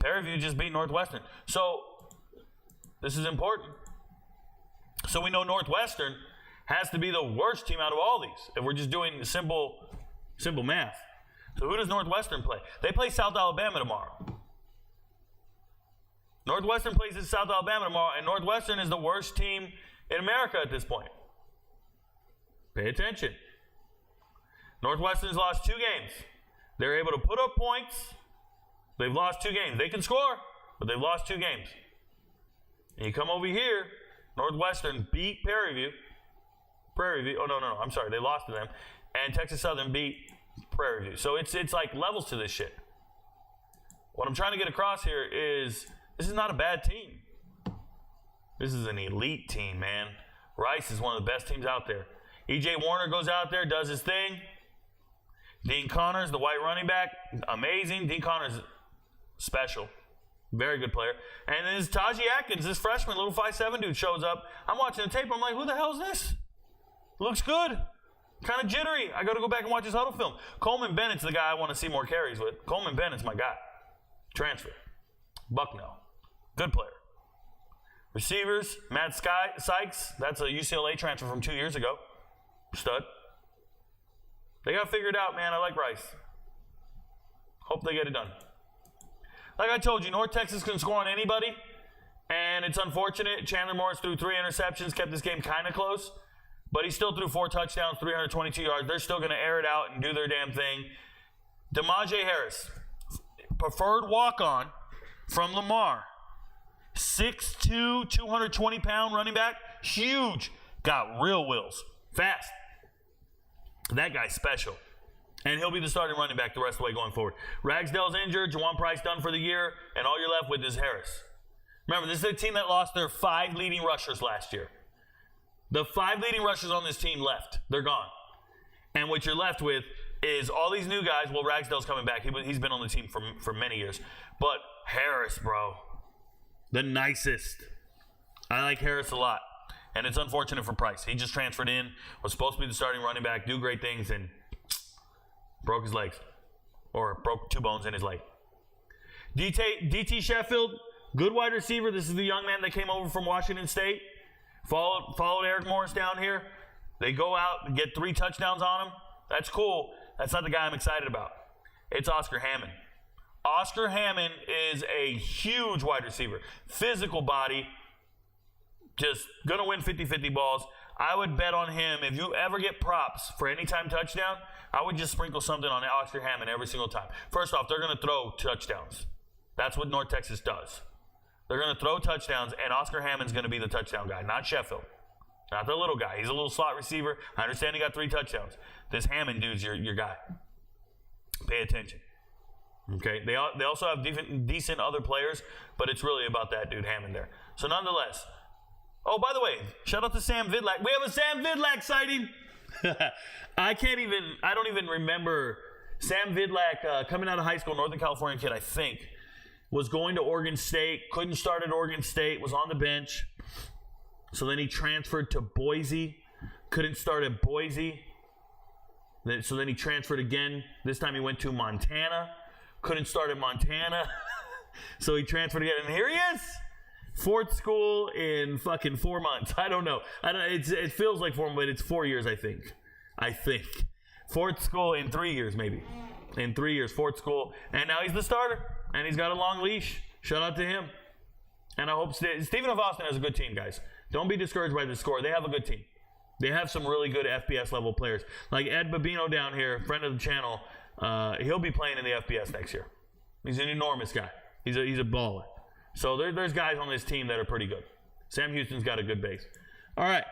[SPEAKER 1] Prairie View just beat Northwestern. So this is important. So we know Northwestern has to be the worst team out of all these if we're just doing simple math. So who does Northwestern play? They play South Alabama tomorrow. Northwestern plays in South Alabama tomorrow, and Northwestern is the worst team in America at this point. Pay attention. Northwestern's lost 2 games. They're able to put up points. They've lost 2 games. They can score, but they've lost 2 games. And you come over here, Northwestern beat Prairie View. Oh, no, I'm sorry. They lost to them. And Texas Southern beat Prairie View. So it's like levels to this shit. What I'm trying to get across here is this is not a bad team. This is an elite team, man. Rice is one of the best teams out there. E.J. Warner goes out there, does his thing. Dean Connors, the white running back, amazing. Dean Connors, special. Very good player. And then this Tajee Atkins, this freshman, little 5'7" dude shows up. I'm watching the tape. I'm like, who the hell is this? Looks good. Kind of jittery. I got to go back and watch his huddle film. Coleman Bennett's the guy I want to see more carries with. Coleman Bennett's my guy. Transfer. Bucknell. Good player. Receivers, Matt Sykes. That's a UCLA transfer from 2 years ago. Stud. They got figured out, man. I like Rice. Hope they get it done. Like I told you, North Texas can score on anybody. And it's unfortunate. Chandler Morris threw 3 interceptions, kept this game kind of close. But he still threw 4 touchdowns, 322 yards. They're still going to air it out and do their damn thing. Demaje Harris, preferred walk-on from Lamar. 6'2", 220-pound running back. Huge. Got real wheels. Fast. That guy's special. And he'll be the starting running back the rest of the way going forward. Ragsdale's injured. Jawan Price done for the year. And all you're left with is Harris. Remember, this is a team that lost their 5 leading rushers last year. The 5 leading rushers on this team left. They're gone. And what you're left with is all these new guys. Well, Ragsdale's coming back. He's been on the team for many years. But Harris, bro. The nicest. I like Harris a lot. And it's unfortunate for Price. He just transferred in, was supposed to be the starting running back, do great things, and broke his legs. Or broke 2 bones in his leg. DT Sheffield, good wide receiver. This is the young man that came over from Washington State. Followed Eric Morris down here. They go out and get 3 touchdowns on him. That's cool. That's not the guy I'm excited about. It's Oscar Hammond. Oscar Hammond is a huge wide receiver. Physical body. Just going to win 50-50 balls. I would bet on him. If you ever get props for anytime touchdown, I would just sprinkle something on Oscar Hammond every single time. First off, they're going to throw touchdowns. That's what North Texas does. They're going to throw touchdowns, and Oscar Hammond's going to be the touchdown guy, not Sheffield. Not the little guy. He's a little slot receiver. I understand he got 3 touchdowns. This Hammond dude's your guy. Pay attention. Okay? They also have decent other players, but it's really about that dude Hammond there. So nonetheless, oh, by the way, shout out to Sam Vidlak. We have a Sam Vidlak sighting. I don't even remember Sam Vidlak coming out of high school, Northern California kid, I think, was going to Oregon State, couldn't start at Oregon State, was on the bench. So then he transferred to Boise, couldn't start at Boise. So then he transferred again. This time he went to Montana, couldn't start at Montana. So he transferred again, and here he is. 4th school in fucking 4 months. I don't know. It feels like 4, but it's 4 years, I think. 4th school in 3 years, maybe. In 3 years, 4th school. And now he's the starter. And he's got a long leash. Shout out to him. And I hope Stephen of Austin has a good team, guys. Don't be discouraged by the score. They have a good team. They have some really good FBS level players. Like Ed Babino down here, friend of the channel, he'll be playing in the FBS next year. He's an enormous guy. He's a baller. So there's guys on this team that are pretty good. Sam Houston's got a good base. All right.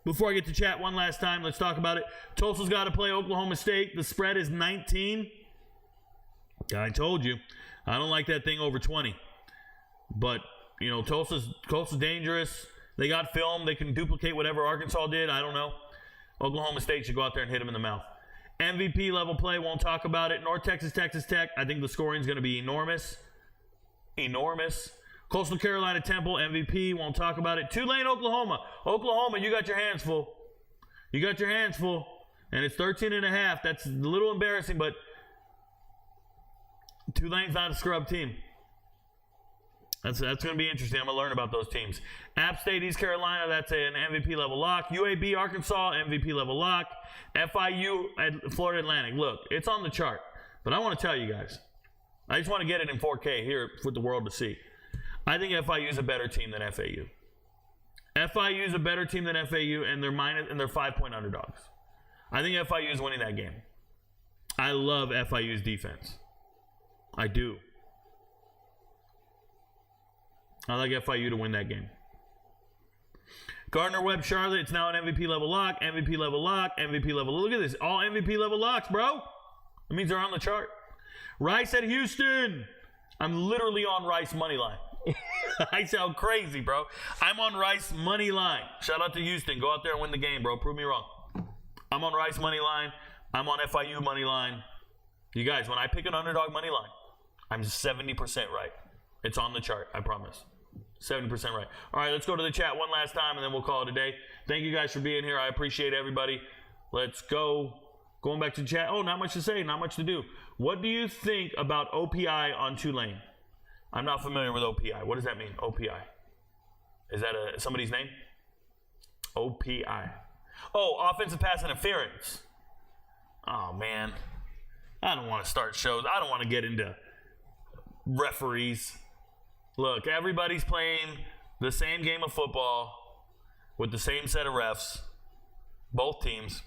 [SPEAKER 1] Before I get to chat one last time, let's talk about it. Tulsa's got to play Oklahoma State. The spread is 19. I told you. I don't like that thing over 20. But, you know, Tulsa's dangerous. They got film. They can duplicate whatever Arkansas did. I don't know. Oklahoma State should go out there and hit them in the mouth. MVP level play, won't talk about it. North Texas, Texas Tech. I think the scoring is going to be enormous. Enormous. Coastal Carolina Temple, MVP, won't talk about it. Tulane, Oklahoma. Oklahoma, you got your hands full. You got your hands full. And it's 13.5. That's a little embarrassing, but Tulane's not a scrub team. That's going to be interesting. I'm going to learn about those teams. App State, East Carolina, that's an MVP level lock. UAB, Arkansas, MVP level lock. FIU, Florida Atlantic. Look, it's on the chart. But I want to tell you guys, I just want to get it in 4K here for the world to see. I think FIU is a better team than FAU. FIU is a better team than FAU, and they're 5-point underdogs. I think FIU is winning that game. I love FIU's defense. I do. I like FIU to win that game. Gardner-Webb, Charlotte, it's now an MVP level lock, MVP level lock, MVP level. Look at this. All MVP level locks, bro. That means they're on the chart. Rice at Houston. I'm literally on Rice money line. I sound crazy, bro. I'm on Rice money line. Shout out to Houston. Go out there and win the game, bro. Prove me wrong. I'm on Rice money line. I'm on FIU money line. You guys, when I pick an underdog money line, I'm 70% right. It's on the chart, I promise. 70% right. All right, let's go to the chat one last time, and then we'll call it a day. Thank you guys for being here. I appreciate everybody. Let's go. Going back to the chat. Oh, not much to say, not much to do. What do you think about OPI on Tulane? I'm not familiar with OPI. What does that mean, OPI? Is that somebody's name? OPI. Oh, offensive pass interference. Oh, man. I don't want to start shows. I don't want to get into referees. Look, everybody's playing the same game of football with the same set of refs. Both teams.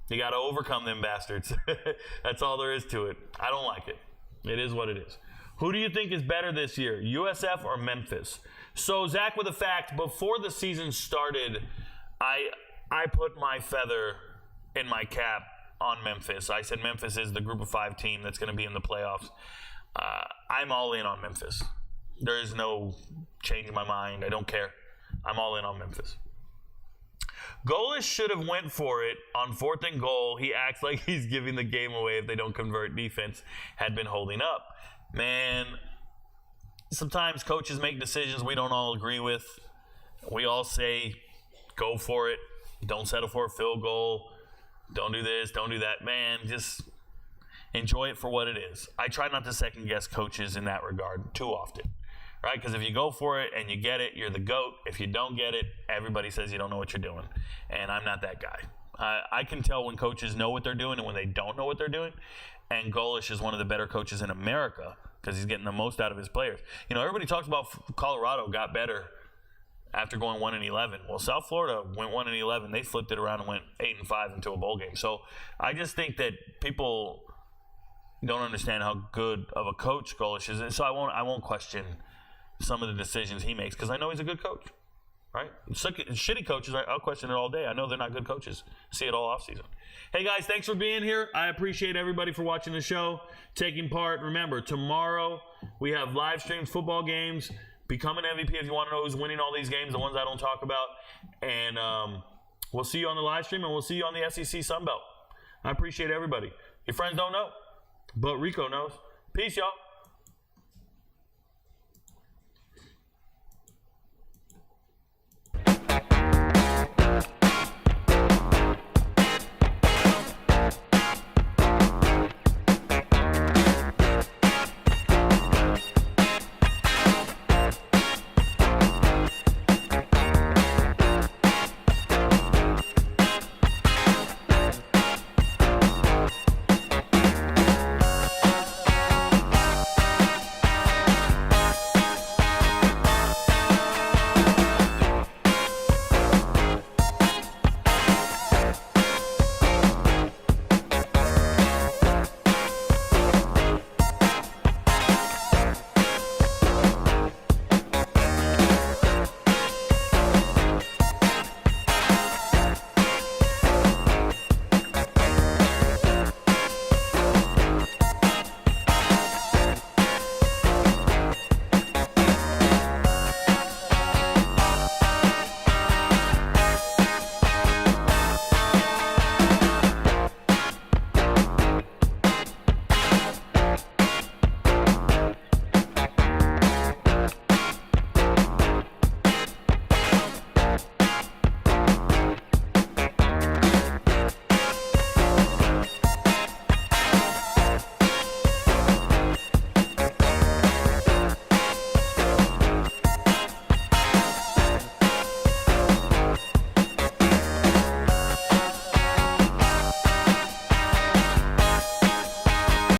[SPEAKER 1] You got to overcome them bastards. That's all there is to it. I don't like it. It is what it is. Who do you think is better this year, USF or Memphis? So, Zach, with a fact, before the season started, I put my feather in my cap on Memphis. I said Memphis is the group of 5 team that's going to be in the playoffs. I'm all in on Memphis. There is no changing my mind. I don't care. I'm all in on Memphis. Goalish should have went for it on 4th and goal. He acts like he's giving the game away if they don't convert. Defense had been holding up. Man, sometimes coaches make decisions we don't all agree with. We all say, go for it. Don't settle for a field goal. Don't do this. Don't do that. Man, just enjoy it for what it is. I try not to second guess coaches in that regard too often. Right? Because if you go for it and you get it, you're the GOAT. If you don't get it, everybody says you don't know what you're doing. And I'm not that guy. I can tell when coaches know what they're doing and when they don't know what they're doing. And Goalish is one of the better coaches in America because he's getting the most out of his players. You know, everybody talks about Colorado got better after going 1-11. Well, South Florida went 1-11. They flipped it around and went 8-5 into a bowl game. So I just think that people don't understand how good of a coach Goalish is. And so I won't question some of the decisions he makes because I know he's a good coach, right? Shitty coaches, I'll question it all day. I know they're not good coaches. See it all offseason. Hey, guys, thanks for being here. I appreciate everybody for watching the show, taking part. Remember, tomorrow we have live streamed football games. Become an MVP if you want to know who's winning all these games, the ones I don't talk about. And we'll see you on the live stream, and we'll see you on the SEC Sunbelt. I appreciate everybody. Your friends don't know, but Rico knows. Peace, y'all.